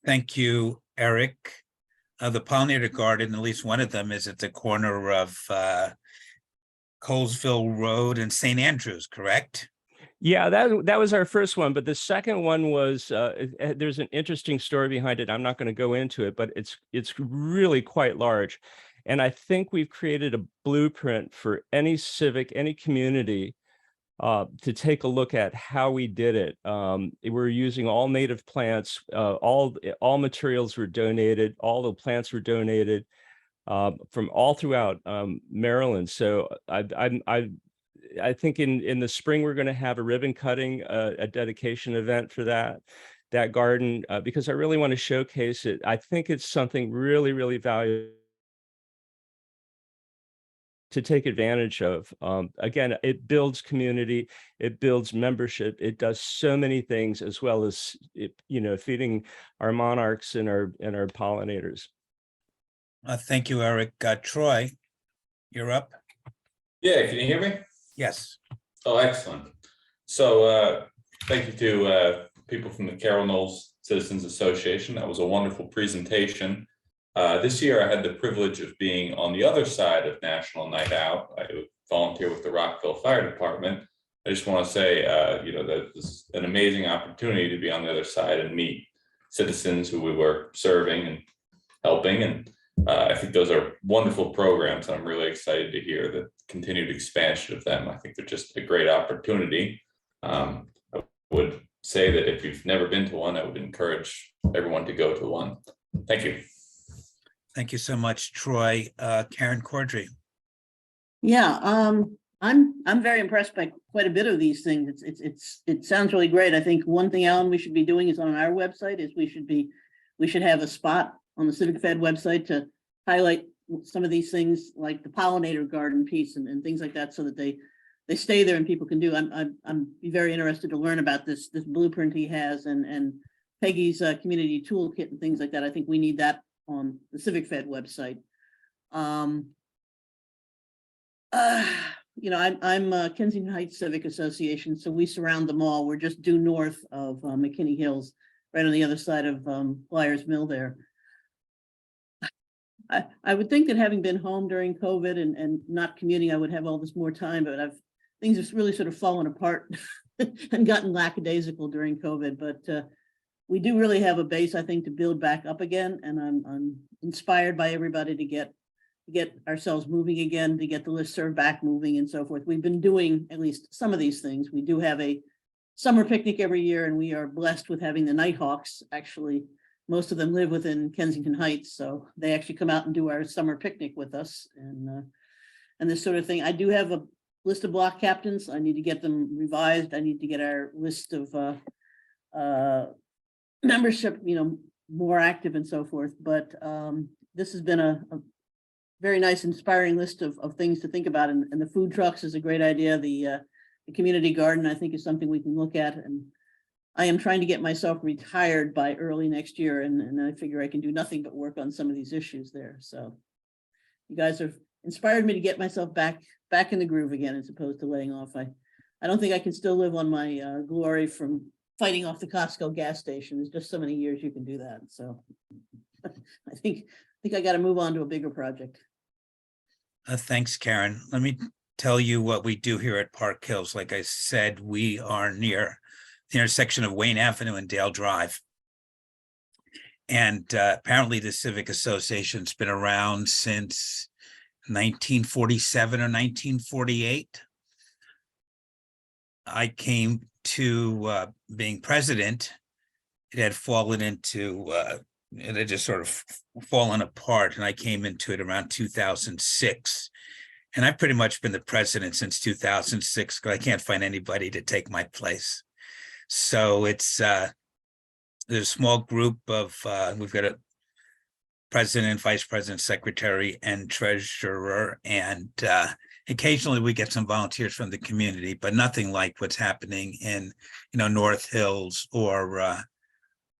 Thank you, Eric. The pollinator garden, at least one of them, is at the corner of Colesville Road and St. Andrews, correct? Yeah, that was our first one, but the second one was there's an interesting story behind it. I'm not going to go into it, but it's really quite large, and I think we've created a blueprint for any civic, any community to take a look at how we did it. We're using all native plants. All materials were donated. All the plants were donated from all throughout Maryland. So I think in the spring, we're going to have a ribbon cutting, a dedication event for that garden, because I really want to showcase it. I think it's something really valuable to take advantage of. Again, it builds community, it builds membership, it does so many things, as well as feeding our monarchs and our pollinators. Thank you, Eric. Troy, you're up. Yeah, can you hear me? Yes. Oh, excellent. So thank you to people from the Carroll Knolls Citizens Association. That was a wonderful presentation. This year I had the privilege of being on the other side of National Night Out. I volunteer with the Rockville Fire Department. I just want to say, that this is an amazing opportunity to be on the other side and meet citizens who we were serving and helping. And I think those are wonderful programs. I'm really excited to hear the continued expansion of them. I think they're just a great opportunity. I would say that if you've never been to one, I would encourage everyone to go to one. Thank you. Thank you so much, Troy. Karen Cordry. Yeah, I'm very impressed by quite a bit of these things. It sounds really great. I think one thing, Alan, we should be doing is on our website is we should have a spot on the Civic Fed website to highlight some of these things like the pollinator garden piece and things like that, so that they stay there and people can do. I'm very interested to learn about this blueprint he has and Peggy's community toolkit and things like that. I think we need that on the Civic Fed website. I'm Kensington Heights Civic Association, so we surround the mall. We're just due north of McKenney Hills, right on the other side of Flyers Mill there. I would think that having been home during COVID and not commuting, I would have all this more time, but things have really sort of fallen apart and gotten lackadaisical during COVID. But we do really have a base, I think, to build back up again. And I'm inspired by everybody to get ourselves moving again, to get the listserv back moving and so forth. We've been doing at least some of these things. We do have a summer picnic every year, and we are blessed with having the Nighthawks. Actually, most of them live within Kensington Heights, so they actually come out and do our summer picnic with us and this sort of thing. I do have a list of block captains. I need to get them revised. I need to get our list of membership, more active and so forth. But this has been a very nice, inspiring list of things to think about. And the food trucks is a great idea. The community garden, I think, is something we can look at. And I am trying to get myself retired by early next year. And I figure I can do nothing but work on some of these issues there. So you guys have inspired me to get myself back in the groove again, as opposed to laying off. I don't think I can still live on my glory from fighting off the Costco gas station. There's just so many years you can do that. So I think I got to move on to a bigger project. Thanks, Karen. Let me tell you what we do here at Park Hills. Like I said, we are near the intersection of Wayne Avenue and Dale Drive. And apparently the Civic Association's been around since 1947 or 1948. I came to being president. It had fallen into it had just sort of fallen apart, and I came into it around 2006. And I've pretty much been the president since 2006 because I can't find anybody to take my place. So it's there's a small group of we've got a president, vice president, secretary, and treasurer, and occasionally we get some volunteers from the community, but nothing like what's happening in North Hills or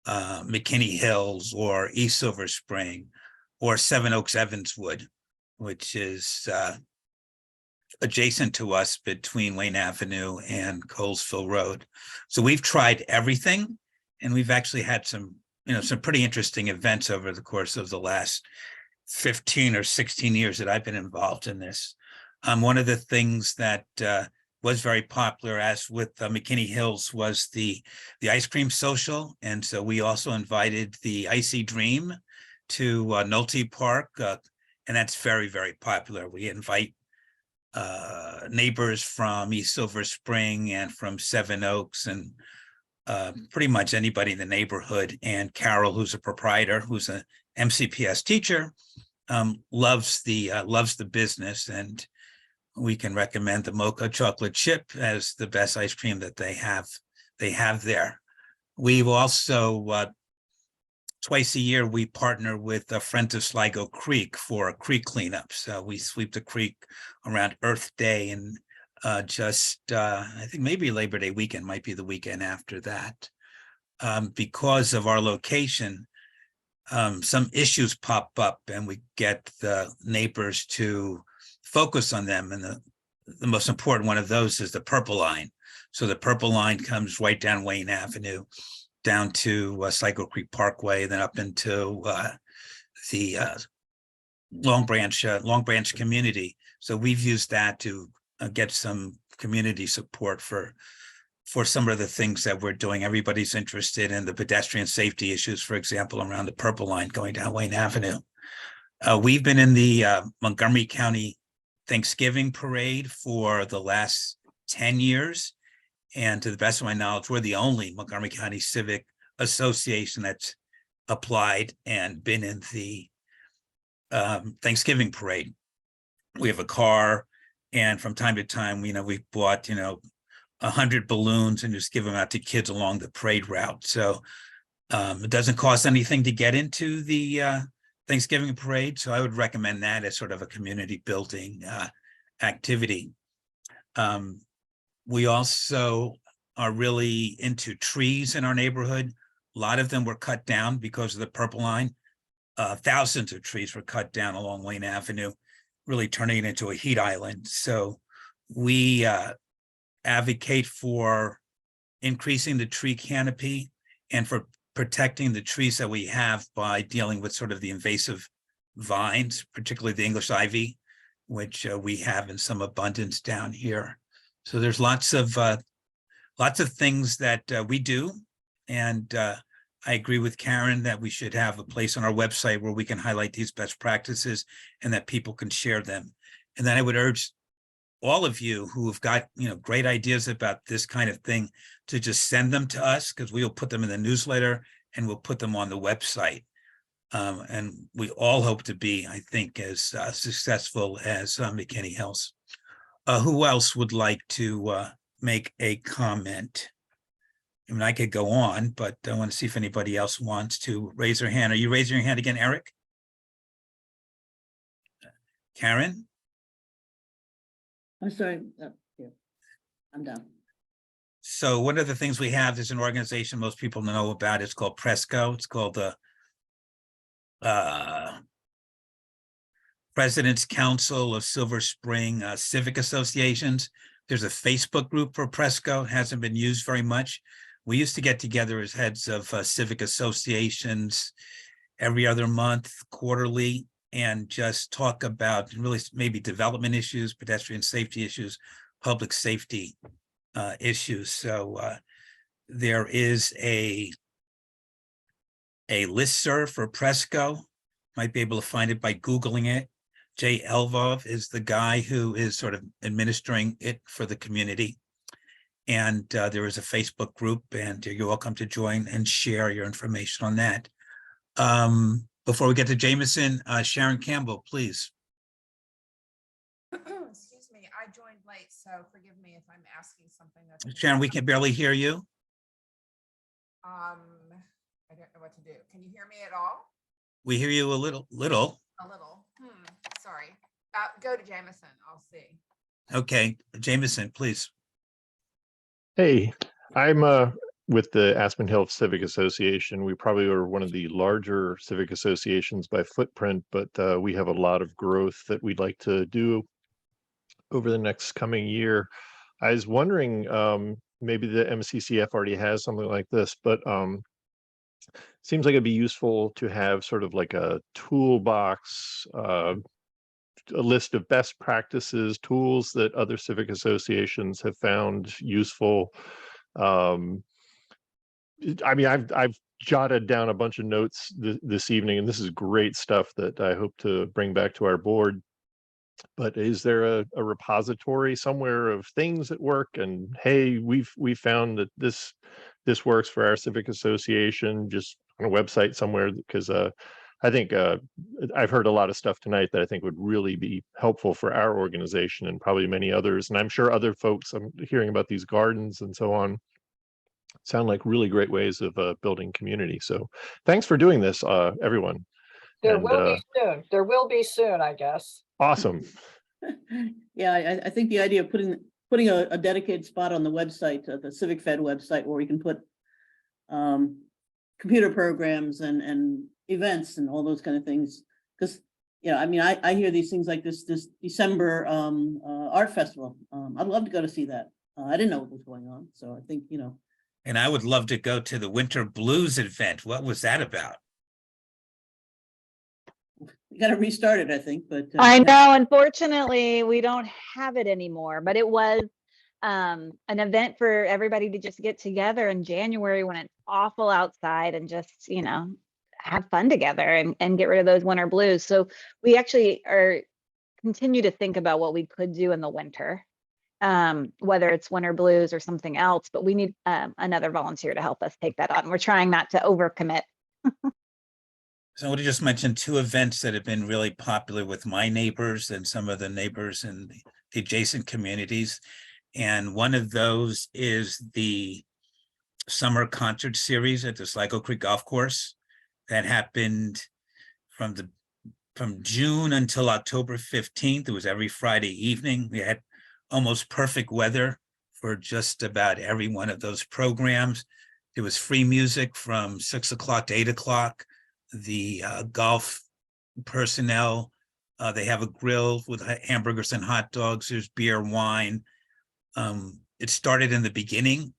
McKinney Hills or East Silver Spring or Seven Oaks Evanswood, which is adjacent to us between Wayne Avenue and Colesville Road. So we've tried everything, and we've actually had some pretty interesting events over the course of the last 15 or 16 years that I've been involved in this. One of the things that was very popular, as with McKinney Hills, was the ice cream social. And so we also invited the Icy Dream to Nolte Park, and that's very, very popular. We invite neighbors from East Silver Spring and from Seven Oaks and pretty much anybody in the neighborhood. And Carol, who's a proprietor, who's an MCPS teacher, loves the business, and we can recommend the Mocha Chocolate Chip as the best ice cream that they have there. We've also twice a year we partner with Friends of Sligo Creek for a creek cleanup. So we sweep the creek around Earth Day, and I think maybe Labor Day weekend might be the weekend after that. Because of our location, some issues pop up and we get the neighbors to focus on them. And the most important one of those is the purple line. So the purple line comes right down Wayne Avenue, down to Cycle Creek Parkway, then up into the Long Branch community. So we've used that to get some community support for some of the things that we're doing. Everybody's interested in the pedestrian safety issues, for example, around the purple line going down Wayne Avenue. We've been in the Montgomery County Thanksgiving Parade for the last 10 years. And to the best of my knowledge, we're the only Montgomery County Civic Association that's applied and been in the Thanksgiving Parade. We have a car, and from time to time, we've bought, 100 balloons and just give them out to kids along the parade route. So it doesn't cost anything to get into the Thanksgiving Parade. So I would recommend that as sort of a community building activity. We also are really into trees in our neighborhood. A lot of them were cut down because of the purple line. Thousands of trees were cut down along Wayne Avenue, really turning it into a heat island. So we advocate for increasing the tree canopy and for protecting the trees that we have by dealing with sort of the invasive vines, particularly the English ivy, which we have in some abundance down here. So there's lots of things that we do. And I agree with Karen that we should have a place on our website where we can highlight these best practices and that people can share them. And then I would urge all of you who have got, great ideas about this kind of thing to just send them to us, because we'll put them in the newsletter and we'll put them on the website. And we all hope to be, I think, as successful as McKenney Hills. Who else would like to make a comment? I mean, I could go on, but I want to see if anybody else wants to raise their hand. Are you raising your hand again, Eric? Karen? I'm sorry. Yeah, I'm done. So one of the things we have is an organization most people know about. It's called Presco. It's called the President's Council of Silver Spring Civic Associations. There's a Facebook group for Presco. It hasn't been used very much. We used to get together as heads of civic associations every other month, quarterly, and just talk about really maybe development issues, pedestrian safety issues, public safety issues. So there is a listserv for Presco. Might be able to find it by Googling it. Jay Elvov is the guy who is sort of administering it for the community. And there is a Facebook group, and you're welcome to join and share your information on that. Before we get to Jameson, Sharon Campbell, please. Excuse me, I joined late, so forgive me if I'm asking something that's. Sharon, we can barely hear you. I don't know what to do. Can you hear me at all? We hear you a little. A little. Sorry. Go to Jameson. I'll see. Okay, Jameson, please. Hey, I'm with the Aspen Hill Civic Association. We probably are one of the larger civic associations by footprint, but we have a lot of growth that we'd like to do over the next coming year. I was wondering, maybe the MCCF already has something like this, but seems like it'd be useful to have sort of like a toolbox, a list of best practices, tools that other civic associations have found useful. I mean, I've jotted down a bunch of notes this evening, and this is great stuff that I hope to bring back to our board. But is there a repository somewhere of things that work? And hey, we found that this works for our civic association, just on a website somewhere, because I think I've heard a lot of stuff tonight that I think would really be helpful for our organization and probably many others. And I'm sure other folks, I'm hearing about these gardens and so on, sound like really great ways of building community. So thanks for doing this, everyone. There will be soon. There will be soon, I guess. Awesome. Yeah, I think the idea of putting a dedicated spot on the website, the Civic Fed website, where we can put computer programs and events and all those kind of things. Because, yeah, I mean, I hear these things like this December art festival. I'd love to go to see that. I didn't know what was going on. So I think, And I would love to go to the Winter Blues event. What was that about? we got to restart it, I think, but. I know, unfortunately, we don't have it anymore, but it was an event for everybody to just get together in January when it's awful outside and just, have fun together and get rid of those winter blues. So we actually continue to think about what we could do in the winter, whether it's winter blues or something else, but we need another volunteer to help us take that on. We're trying not to overcommit. So I would have just mentioned two events that have been really popular with my neighbors and some of the neighbors in the adjacent communities. And one of those is the summer concert series at the Sligo Creek Golf Course that happened from June until October 15th. It was every Friday evening. We had almost perfect weather for just about every one of those programs. There was free music from 6 o'clock to 8 o'clock. The golf personnel, they have a grill with hamburgers and hot dogs. There's beer, wine. It started in the beginning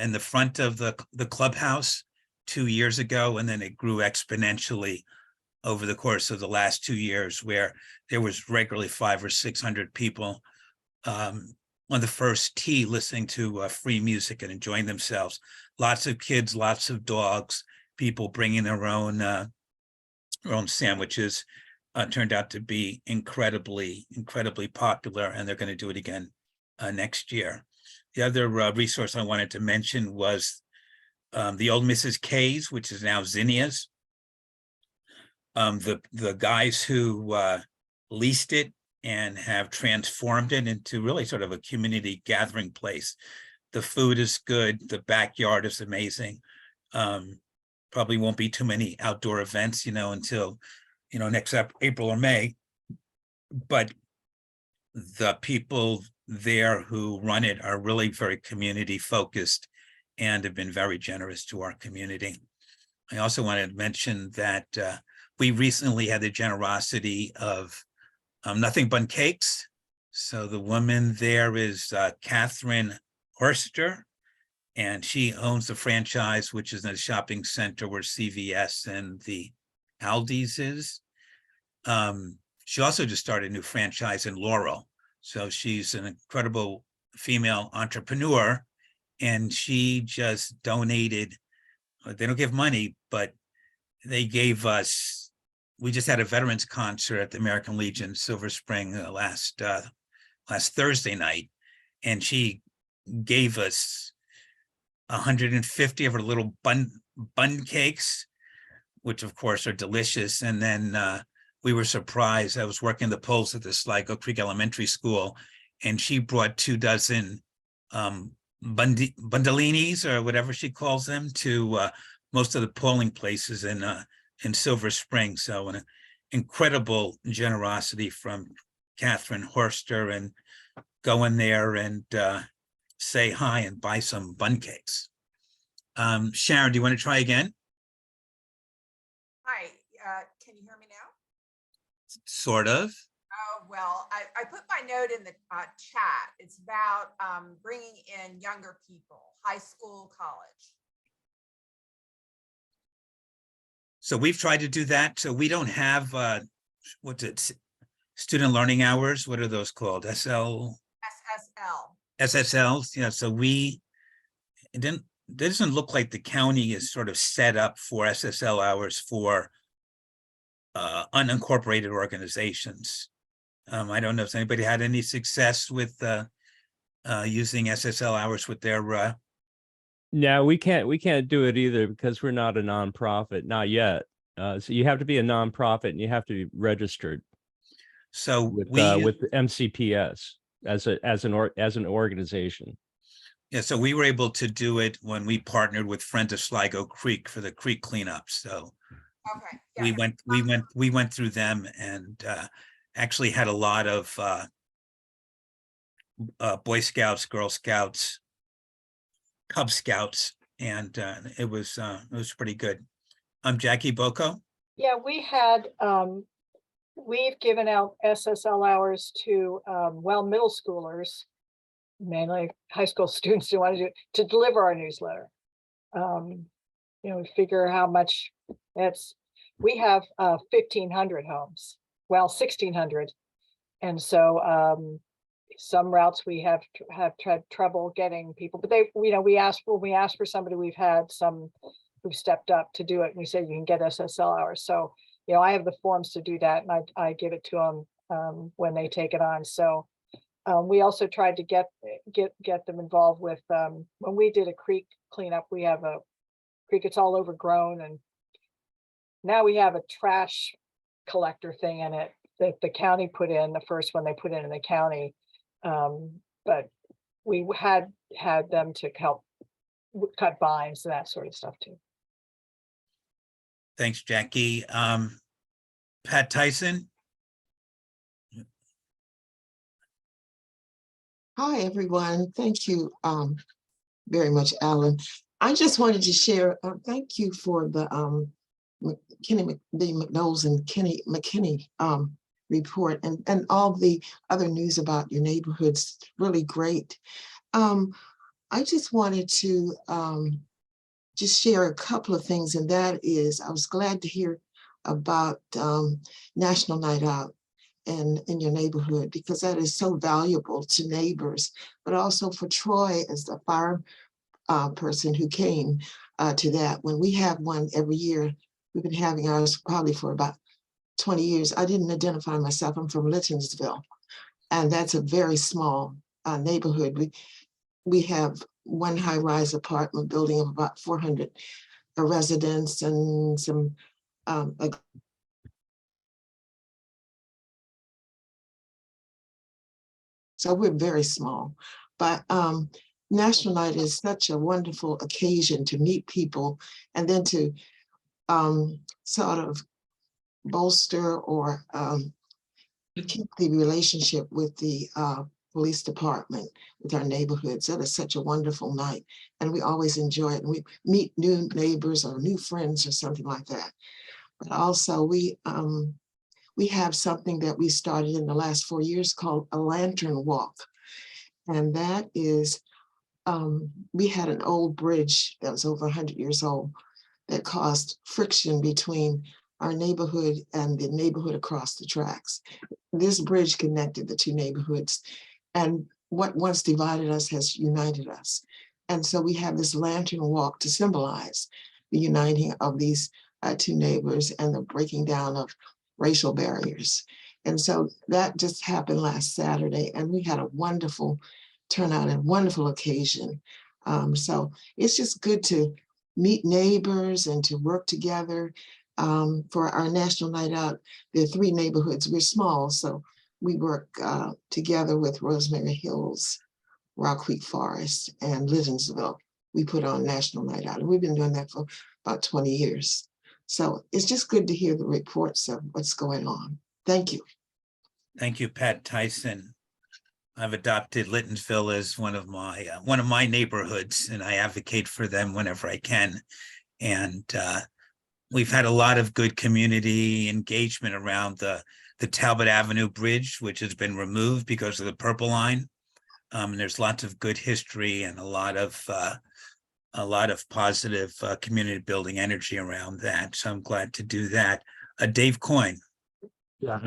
in the front of the clubhouse 2 years ago, and then it grew exponentially over the course of the last 2 years, where there was regularly 500 or 600 people on the first tee listening to free music and enjoying themselves. Lots of kids, lots of dogs, people bringing their own sandwiches. Turned out to be incredibly popular, and they're going to do it again next year. The other resource I wanted to mention was the old Mrs. K's, which is now Zinnia's. The guys who leased it and have transformed it into really sort of a community gathering place. The food is good. The backyard is amazing. Probably won't be too many outdoor events, until, next April or May. But the people there who run it are really very community focused and have been very generous to our community. I also wanted to mention that we recently had the generosity of Nothing But Cakes. So the woman there is Catherine Horster, and she owns the franchise, which is in a shopping center where CVS and the Aldi's is. She also just started a new franchise in Laurel. So she's an incredible female entrepreneur, and she just donated. They don't give money, but they gave us, we just had a veterans concert at the American Legion Silver Spring last Thursday night, and she gave us 150 of her little bun cakes, which of course are delicious. And then we were surprised. I was working the polls at the Sligo Creek Elementary School, and she brought 24 bundolinis, or whatever she calls them, to most of the polling places in Silver Spring. So an incredible generosity from Catherine Horster, and go in there and say hi and buy some bun cakes. Sharon, do you want to try again? Hi, can you hear me now? Sort of. Oh, well, I put my note in the chat. It's about bringing in younger people, high school, college. So we've tried to do that. So we don't have, student learning hours. What are those called? SSLs? Yeah, so it doesn't look like the county is sort of set up for SSL hours for unincorporated organizations. I don't know if anybody had any success with using SSL hours with their. No, we can't do it either, because we're not a nonprofit, not yet. So you have to be a nonprofit and you have to be registered. So with the MCPS as an organization. Yeah, so we were able to do it when we partnered with Friends of Sligo Creek for the creek cleanup. So okay, yeah. we went through them, and actually had a lot of Boy Scouts, Girl Scouts, Cub Scouts, and it was pretty good. I'm Jackie Boko. Yeah, we've given out SSL hours to, middle schoolers, mainly high school students who want to deliver our newsletter. We figure how much we have 1,500 homes, well, 1,600. And so some routes we have had trouble getting people, but when we asked for somebody, we've had some who've stepped up to do it. And we said, you can get SSL hours. So, I have the forms to do that, and I give it to them when they take it on. So we also tried to get them involved with, when we did a creek cleanup, we have a creek, it's all overgrown, and now we have a trash collector thing in it that the county put in, the first one they put in the county. But we had them to help cut vines and that sort of stuff too. Thanks, Jackie. Pat Tyson. Hi, everyone. Thank you very much, Alan. I just wanted to share, thank you for the Knolls and McKenney report and all the other news about your neighborhoods. Really great. I just wanted to just share a couple of things, and that is, I was glad to hear about National Night Out in your neighborhood, because that is so valuable to neighbors, but also for Troy as the fire person who came to that. When we have one every year, we've been having ours probably for about 20 years. I didn't identify myself. I'm from Littonsville, and that's a very small neighborhood. We have one high-rise apartment building of about 400 residents and some so we're very small, but National Night is such a wonderful occasion to meet people, and then to sort of bolster or keep the relationship with the police department, with our neighborhoods. That is such a wonderful night, and we always enjoy it. And we meet new neighbors or new friends or something like that. But also we have something that we started in the last 4 years called a lantern walk. And that is, we had an old bridge that was over 100 years old that caused friction between our neighborhood and the neighborhood across the tracks. This bridge connected the two neighborhoods, and what once divided us has united us. And so we have this lantern walk to symbolize the uniting of these two neighbors and the breaking down of racial barriers. And so that just happened last Saturday, and we had a wonderful turnout and wonderful occasion. So it's just good to meet neighbors and to work together. For our National Night Out, there are 3 neighborhoods. We're small, so we work together with Rosemary Hills, Rock Creek Forest, and Littonsville. We put on National Night Out, and we've been doing that for about 20 years. So it's just good to hear the reports of what's going on. Thank you. Thank you, Pat Tyson. I've adopted Littonsville as one of my neighborhoods, and I advocate for them whenever I can. And we've had a lot of good community engagement around the Talbot Avenue Bridge, which has been removed because of the Purple Line. And there's lots of good history and a lot of positive community building energy around that. So I'm glad to do that. Dave Coyne. Yeah,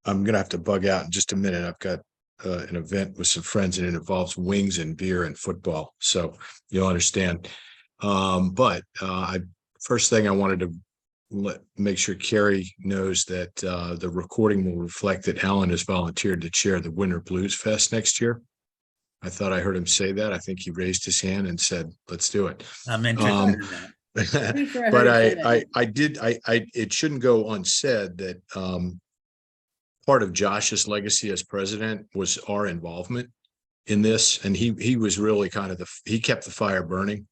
I'm gonna have to bug out in just a minute. I've got an event with some friends, and it involves wings and beer and football, so you'll understand. But first thing I wanted to make sure Carrie knows that the recording will reflect that Alan has volunteered to chair the Winter Blues Fest next year. I thought I heard him say that. I think he raised his hand and said, "Let's do it." I'm interested in that. Pretty sure I But heard him say that. it shouldn't go unsaid that part of Josh's legacy as president was our involvement in this, and he was really kind of he kept the fire burning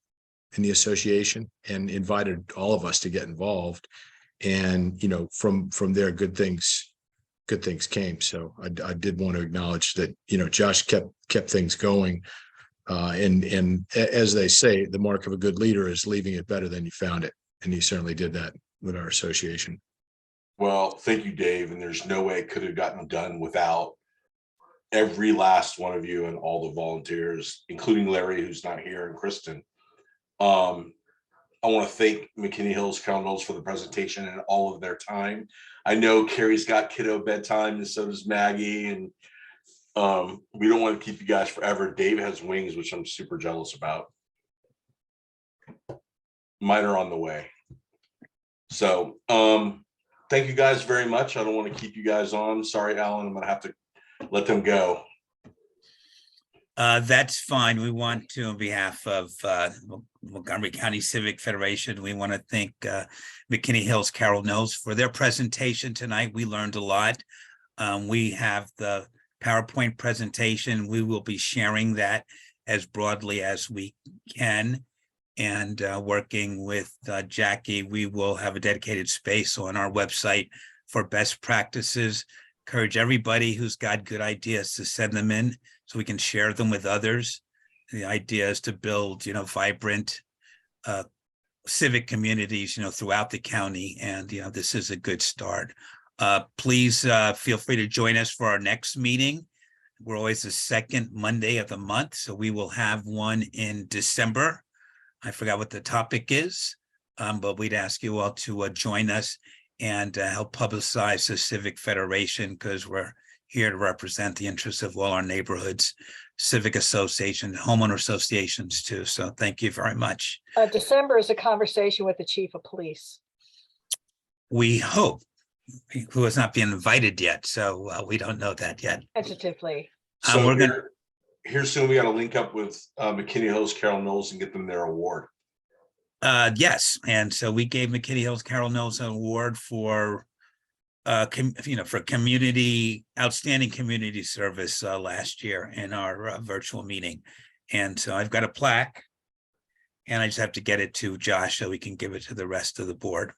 in the association and invited all of us to get involved. And from there, good things came. So I did want to acknowledge that Josh kept things going. And as they say, the mark of a good leader is leaving it better than you found it, and he certainly did that with our association. Well, thank you, Dave. And there's no way it could have gotten done without every last one of you and all the volunteers, including Larry, who's not here, and Kristen. I want to thank McKenney Hills-Carroll Knolls for the presentation and all of their time. I know Carrie's got kiddo bedtime, and so does Maggie. And we don't want to keep you guys forever. Dave has wings, which I'm super jealous about. Mine are on the way. So thank you guys very much. I don't want to keep you guys on. Sorry, Alan, I'm gonna have to let them go. That's fine. We want to, on behalf of Montgomery County Civic Federation, we want to thank McKenney Hills-Carroll Knolls for their presentation tonight. We learned a lot. We have the PowerPoint presentation. We will be sharing that as broadly as we can. And working with Jackie, we will have a dedicated space on our website for best practices. Encourage everybody who's got good ideas to send them in so we can share them with others. The idea is to build, vibrant civic communities, throughout the county. And, this is a good start. Please feel free to join us for our next meeting. We're always the second Monday of the month, so we will have one in December. I forgot what the topic is, but we'd ask you all to join us and help publicize the Civic Federation, because we're here to represent the interests of all our neighborhoods, civic associations, homeowner associations too. So thank you very much. December is a conversation with the chief of police. We hope, who has not been invited yet, so we don't know that yet. Tentatively. So we're gonna. Here soon, we got to link up with McKenney Hills-Carroll Knolls and get them their award. Yes, and so we gave McKenney Hills-Carroll Knolls an award for for community, outstanding community service last year in our virtual meeting. And so I've got a plaque and I just have to get it to Josh so we can give it to the rest of the board.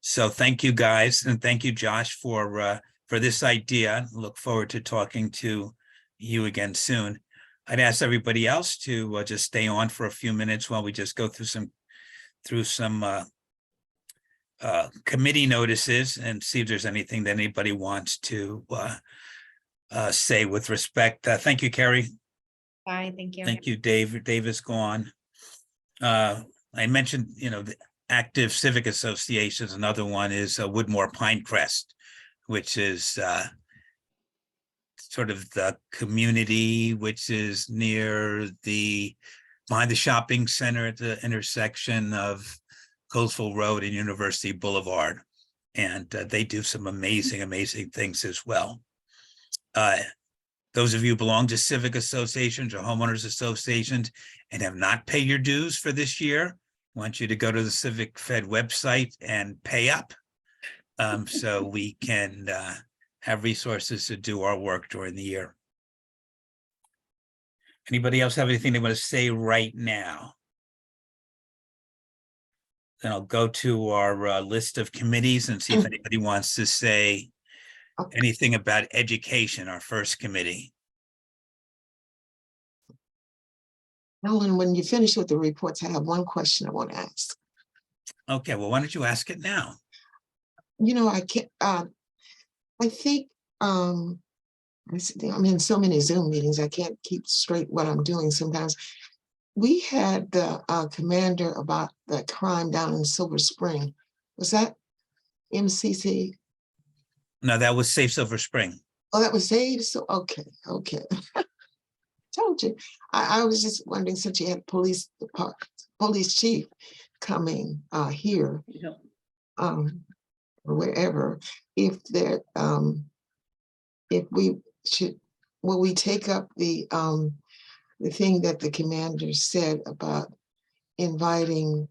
So thank you guys. And thank you, Josh, for this idea. Look forward to talking to you again soon. I'd ask everybody else to just stay on for a few minutes while we just go through some committee notices and see if there's anything that anybody wants to say with respect. Thank you, Carrie. Bye, thank you. Thank you, Dave. Dave is gone. I mentioned, the active civic associations. Another one is Woodmore Pinecrest, which is sort of the community which is behind the shopping center at the intersection of Coastal Road and University Boulevard. And they do some amazing things as well. Those of you who belong to civic associations or homeowners associations and have not paid your dues for this year, I want you to go to the Civic Fed website and pay up so we can have resources to do our work during the year. Anybody else have anything they want to say right now? Then I'll go to our list of committees and see if anybody wants to say anything about education, our first committee. Alan, when you finish with the reports, I have one question I want to ask. Okay, well, why don't you ask it now? I can't, I think I'm in so many Zoom meetings, I can't keep straight what I'm doing sometimes. We had the commander about the crime down in Silver Spring. Was that MCC? No, that was Safe Silver Spring. Oh, that was saved? So, okay. Told you. I was just wondering, since you had police chief coming here, or wherever, if we should, will we take up the thing that the commander said about inviting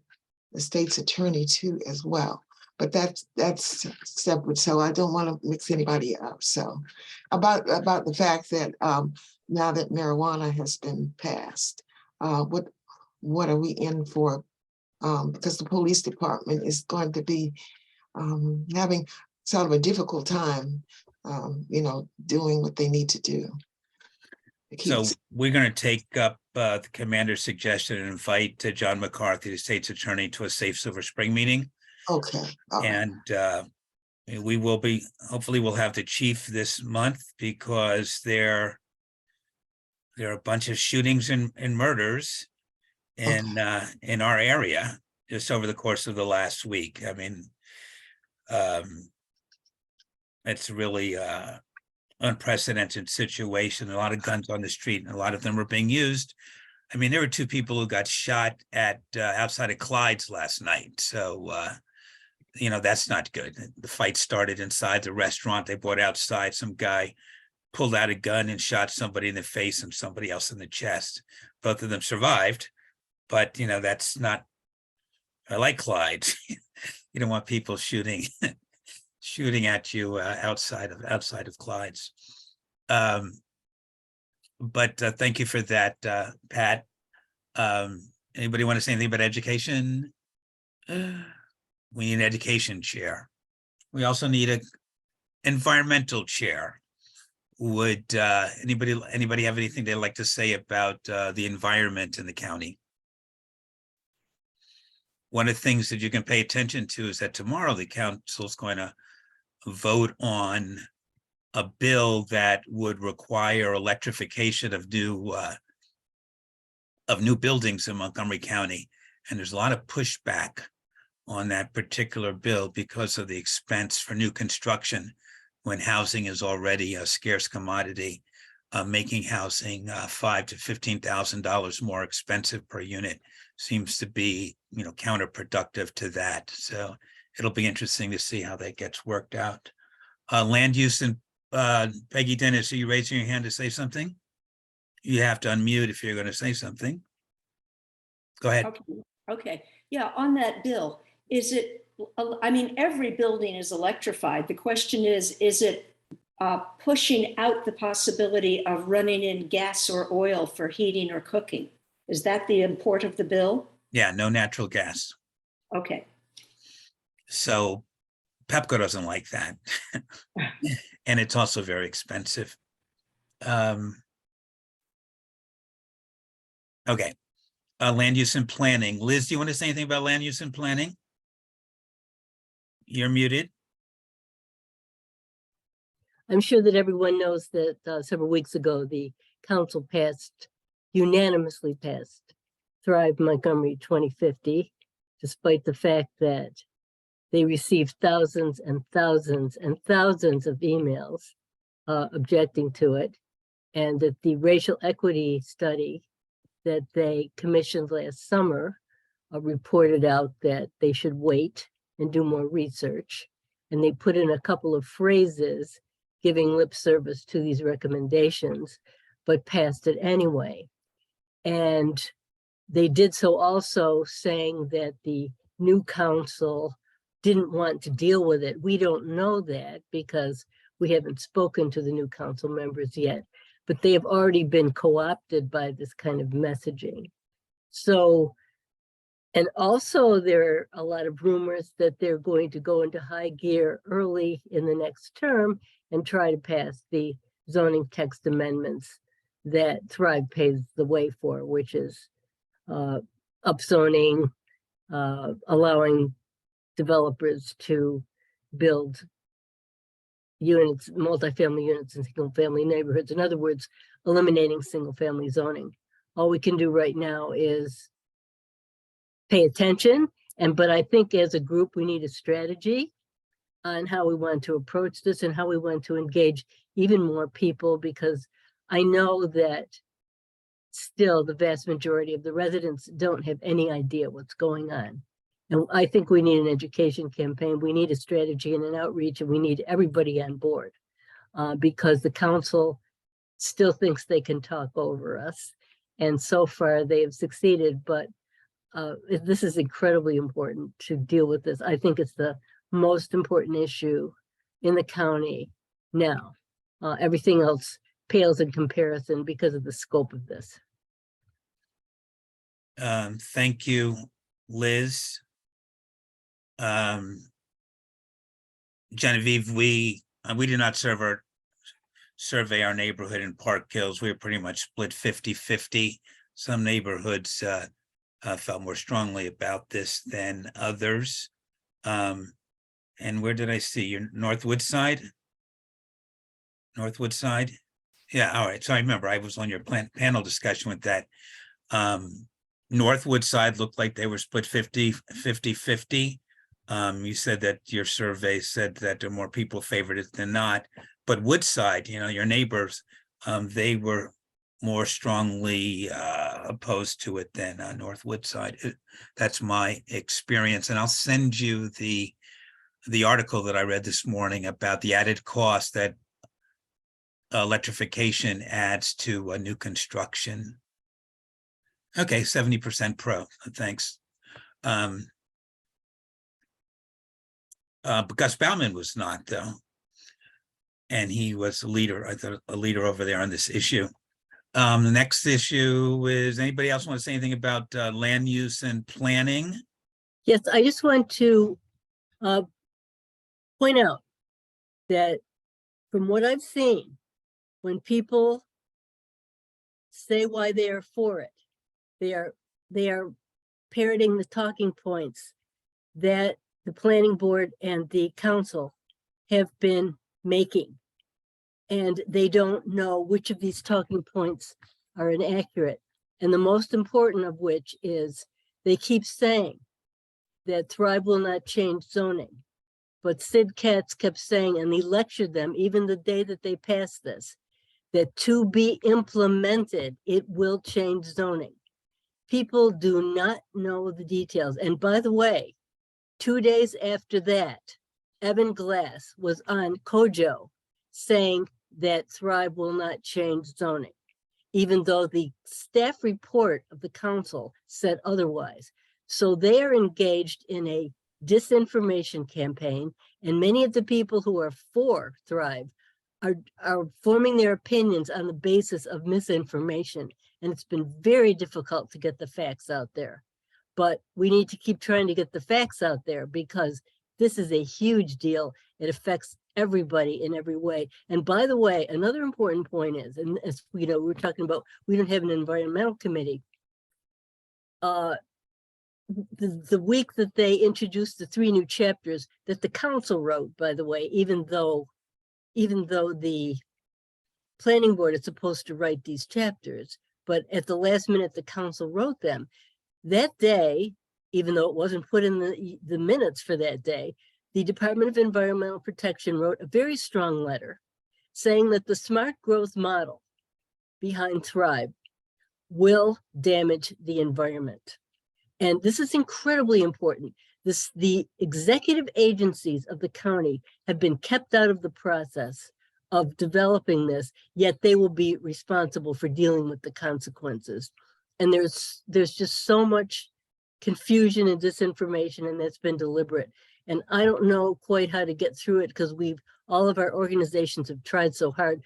the state's attorney too as well? But that's separate, so I don't want to mix anybody up. So about the fact that now that marijuana has been passed, what are we in for? Because the police department is going to be having sort of a difficult time, doing what they need to do. So we're going to take up the commander's suggestion and invite John McCarthy, the state's attorney, to a Safe Silver Spring meeting. Okay. all right. And we will be, hopefully we'll have the chief this month, because there are a bunch of shootings and murders in our area just over the course of the last week. I mean, it's really unprecedented situation. A lot of guns on the street, and a lot of them are being used. I mean, there were 2 people who got shot at outside of Clyde's last night. So, you know, that's not good. The fight started inside the restaurant. They brought outside. Some guy pulled out a gun and shot somebody in the face and somebody else in the chest. Both of them survived, but you know, that's not, I like Clyde. You don't want people shooting at you outside of Clyde's. But thank you for that, Pat. Anybody want to say anything about education? We need an education chair. We also need an environmental chair. Would anybody have anything they'd like to say about the environment in the county? One of the things that you can pay attention to is that tomorrow the council is going to vote on a bill that would require electrification of new buildings in Montgomery County. And there's a lot of pushback on that particular bill because of the expense for new construction, when housing is already a scarce commodity, making housing $5,000 to $15,000 more expensive per unit seems to be, you know, counterproductive to that. So it'll be interesting to see how that gets worked out. Land use, and Peggy Dennis, are you raising your hand to say something? You have to unmute if you're going to say something. Go ahead. Okay. Yeah, on that bill, is it, I mean, every building is electrified. The question is it pushing out the possibility of running in gas or oil for heating or cooking? Is that the import of the bill? Yeah, no natural gas. Okay. So Pepco doesn't like that. And it's also very expensive. Okay. Land use and planning. Liz, do you want to say anything about land use and planning? You're muted. I'm sure that everyone knows that several weeks ago, the council unanimously passed Thrive Montgomery 2050, despite the fact that they received thousands and thousands and thousands of emails objecting to it, and that the racial equity study that they commissioned last summer reported out that they should wait and do more research. And they put in a couple of phrases giving lip service to these recommendations, but passed it anyway. And they did so also saying that the new council didn't want to deal with it. We don't know that because we haven't spoken to the new council members yet, but they have already been co-opted by this kind of messaging. So, and also there are a lot of rumors that they're going to go into high gear early in the next term and try to pass the zoning text amendments that Thrive paves the way for, which is upzoning, allowing developers to build units, multifamily units in single family neighborhoods. In other words, eliminating single family zoning. All we can do right now is pay attention. But I think as a group, we need a strategy on how we want to approach this and how we want to engage even more people, because I know that still the vast majority of the residents don't have any idea what's going on. And I think we need an education campaign. We need a strategy and an outreach, and we need everybody on board because the council still thinks they can talk over us. And so far they have succeeded, but this is incredibly important to deal with this. I think it's the most important issue in the county now. Everything else pales in comparison because of the scope of this. Thank you, Liz. Genevieve, we did not survey our neighborhood in Park Hills. We were pretty much split 50-50. Some neighborhoods felt more strongly about this than others. And where did I see your Northwood side? Northwood side? Yeah, all right. So I remember I was on your panel discussion with that. Northwood side looked like they were split 50-50. You said that your survey said that there are more people favored it than not, but Woodside, your neighbors, they were more strongly opposed to it than Northwood side. That's my experience, and I'll send you the article that I read this morning about the added cost that electrification adds to a new construction. Okay, 70% pro, thanks. But Gus Bauman was not, though. And he was a leader, I thought, a leader over there on this issue. The next issue is, anybody else want to say anything about land use and planning? Yes, I just want to point out that from what I've seen, when people say why they are for it, they are parroting the talking points that the planning board and the council have been making. And they don't know which of these talking points are inaccurate. And the most important of which is they keep saying that Thrive will not change zoning. But Sid Katz kept saying, and he lectured them even the day that they passed this, that to be implemented, it will change zoning. People do not know the details. And by the way, 2 days after that, Evan Glass was on Kojo saying that Thrive will not change zoning, even though the staff report of the council said otherwise. So they are engaged in a disinformation campaign, and many of the people who are for Thrive are forming their opinions on the basis of misinformation. And it's been very difficult to get the facts out there. But we need to keep trying to get the facts out there because this is a huge deal. It affects everybody in every way. And by the way, another important point is, and as we we're talking about, we don't have an environmental committee. The week that they introduced the 3 new chapters that the council wrote, by the way, even though the planning board is supposed to write these chapters, but at the last minute, the council wrote them. That day, even though it wasn't put in the minutes for that day, the Department of Environmental Protection wrote a very strong letter saying that the smart growth model behind Thrive will damage the environment. And this is incredibly important. The executive agencies of the county have been kept out of the process of developing this, yet they will be responsible for dealing with the consequences. And there's just so much confusion and disinformation, and that's been deliberate. And I don't know quite how to get through it because all of our organizations have tried so hard.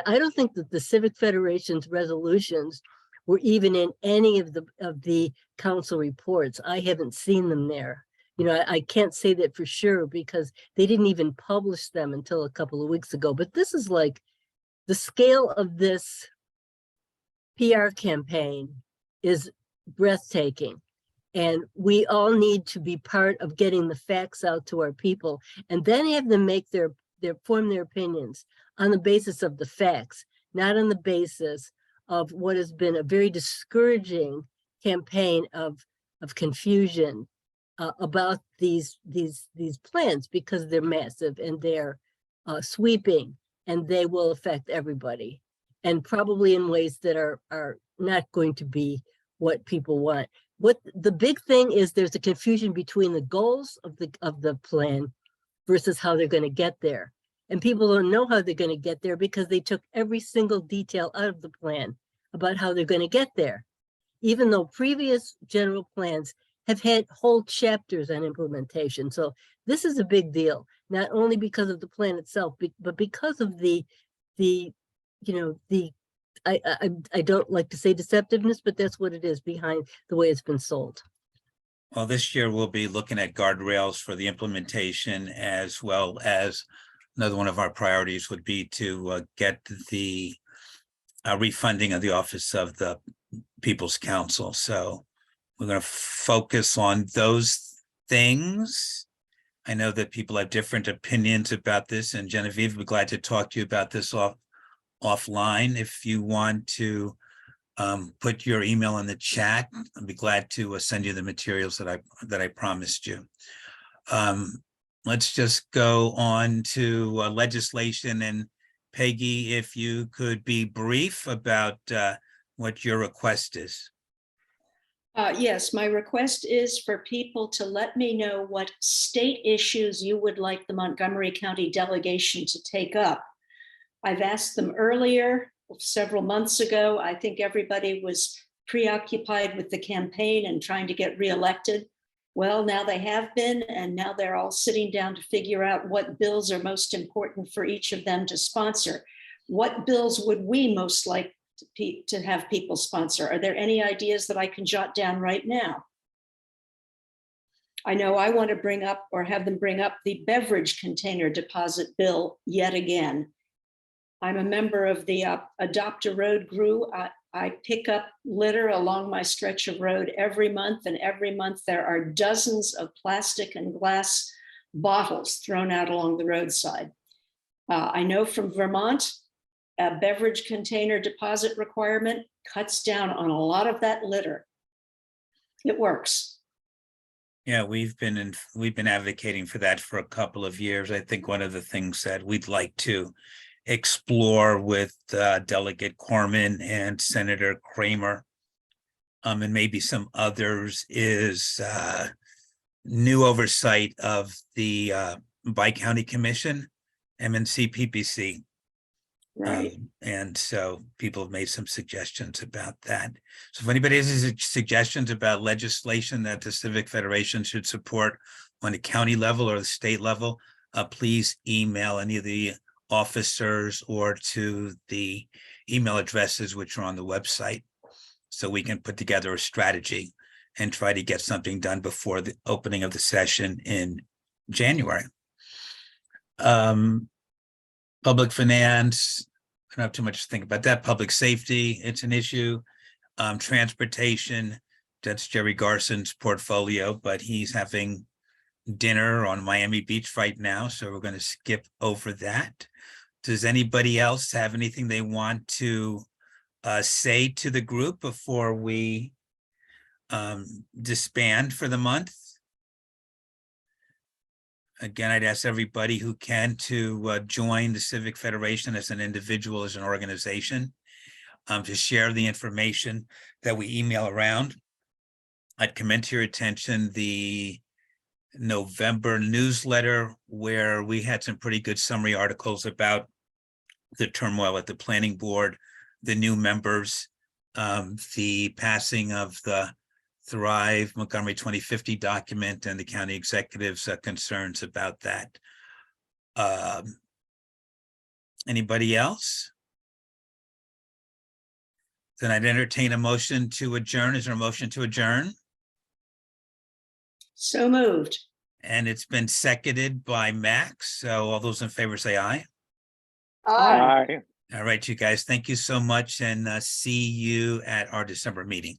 I don't think that the Civic Federation's resolutions were even in any of the council reports. I haven't seen them there. I can't say that for sure because they didn't even publish them until a couple of weeks ago. But this is like the scale of this PR campaign is breathtaking. And we all need to be part of getting the facts out to our people and then have them make form their opinions on the basis of the facts, not on the basis of what has been a very discouraging campaign of confusion about these plans because they're massive and they're sweeping and they will affect everybody and probably in ways that are not going to be what people want. What the big thing is, there's a confusion between the goals of the plan versus how they're going to get there. And people don't know how they're going to get there because they took every single detail out of the plan about how they're going to get there. Even though previous general plans have had whole chapters on implementation. So this is a big deal, not only because of the plan itself, but because of I don't like to say deceptiveness, but that's what it is behind the way it's been sold. Well, this year we'll be looking at guardrails for the implementation, as well as another one of our priorities would be to get the refunding of the Office of the People's Council. So we're going to focus on those things. I know that people have different opinions about this, and Genevieve, we're glad to talk to you about this offline. If you want to put your email in the chat, I'd be glad to send you the materials that I promised you. Let's just go on to legislation, and Peggy, if you could be brief about what your request is. Yes, my request is for people to let me know what state issues you would like the Montgomery County delegation to take up. I've asked them earlier, several months ago. I think everybody was preoccupied with the campaign and trying to get reelected. Well, now they have been, and now they're all sitting down to figure out what bills are most important for each of them to sponsor. What bills would we most like to have people sponsor? Are there any ideas that I can jot down right now? I know I want to bring up, or have them bring up, the beverage container deposit bill yet again. I'm a member of the Adopt a Road group. I pick up litter along my stretch of road every month, and every month there are dozens of plastic and glass bottles thrown out along the roadside. I know from Vermont, a beverage container deposit requirement cuts down on a lot of that litter. It works. Yeah, we've been advocating for that for a couple of years. I think one of the things that we'd like to explore with Delegate Corman and Senator Kramer, and maybe some others, is new oversight of the Bi-County Commission, MNC PPC. Right. And so people have made some suggestions about that. So if anybody has any suggestions about legislation that the Civic Federation should support on the county level or the state level, please email any of the officers or to the email addresses which are on the website, so we can put together a strategy and try to get something done before the opening of the session in January. Public finance, I don't have too much to think about that. Public safety, it's an issue. Transportation, that's Jerry Garson's portfolio, but he's having dinner on Miami Beach right now, so we're going to skip over that. Does anybody else have anything they want to say to the group before we disband for the month? Again, I'd ask everybody who can to join the Civic Federation as an individual, as an organization, to share the information that we email around. I'd commend to your attention the November newsletter, where we had some pretty good summary articles about the turmoil at the planning board, the new members, the passing of the Thrive Montgomery 2050 document, and the county executive's concerns about that. Anybody else? Then I'd entertain a motion to adjourn. Is there a motion to adjourn? So moved. And it's been seconded by Max. So all those in favor say aye. Aye. All right, you guys, thank you so much, and see you at our December meeting.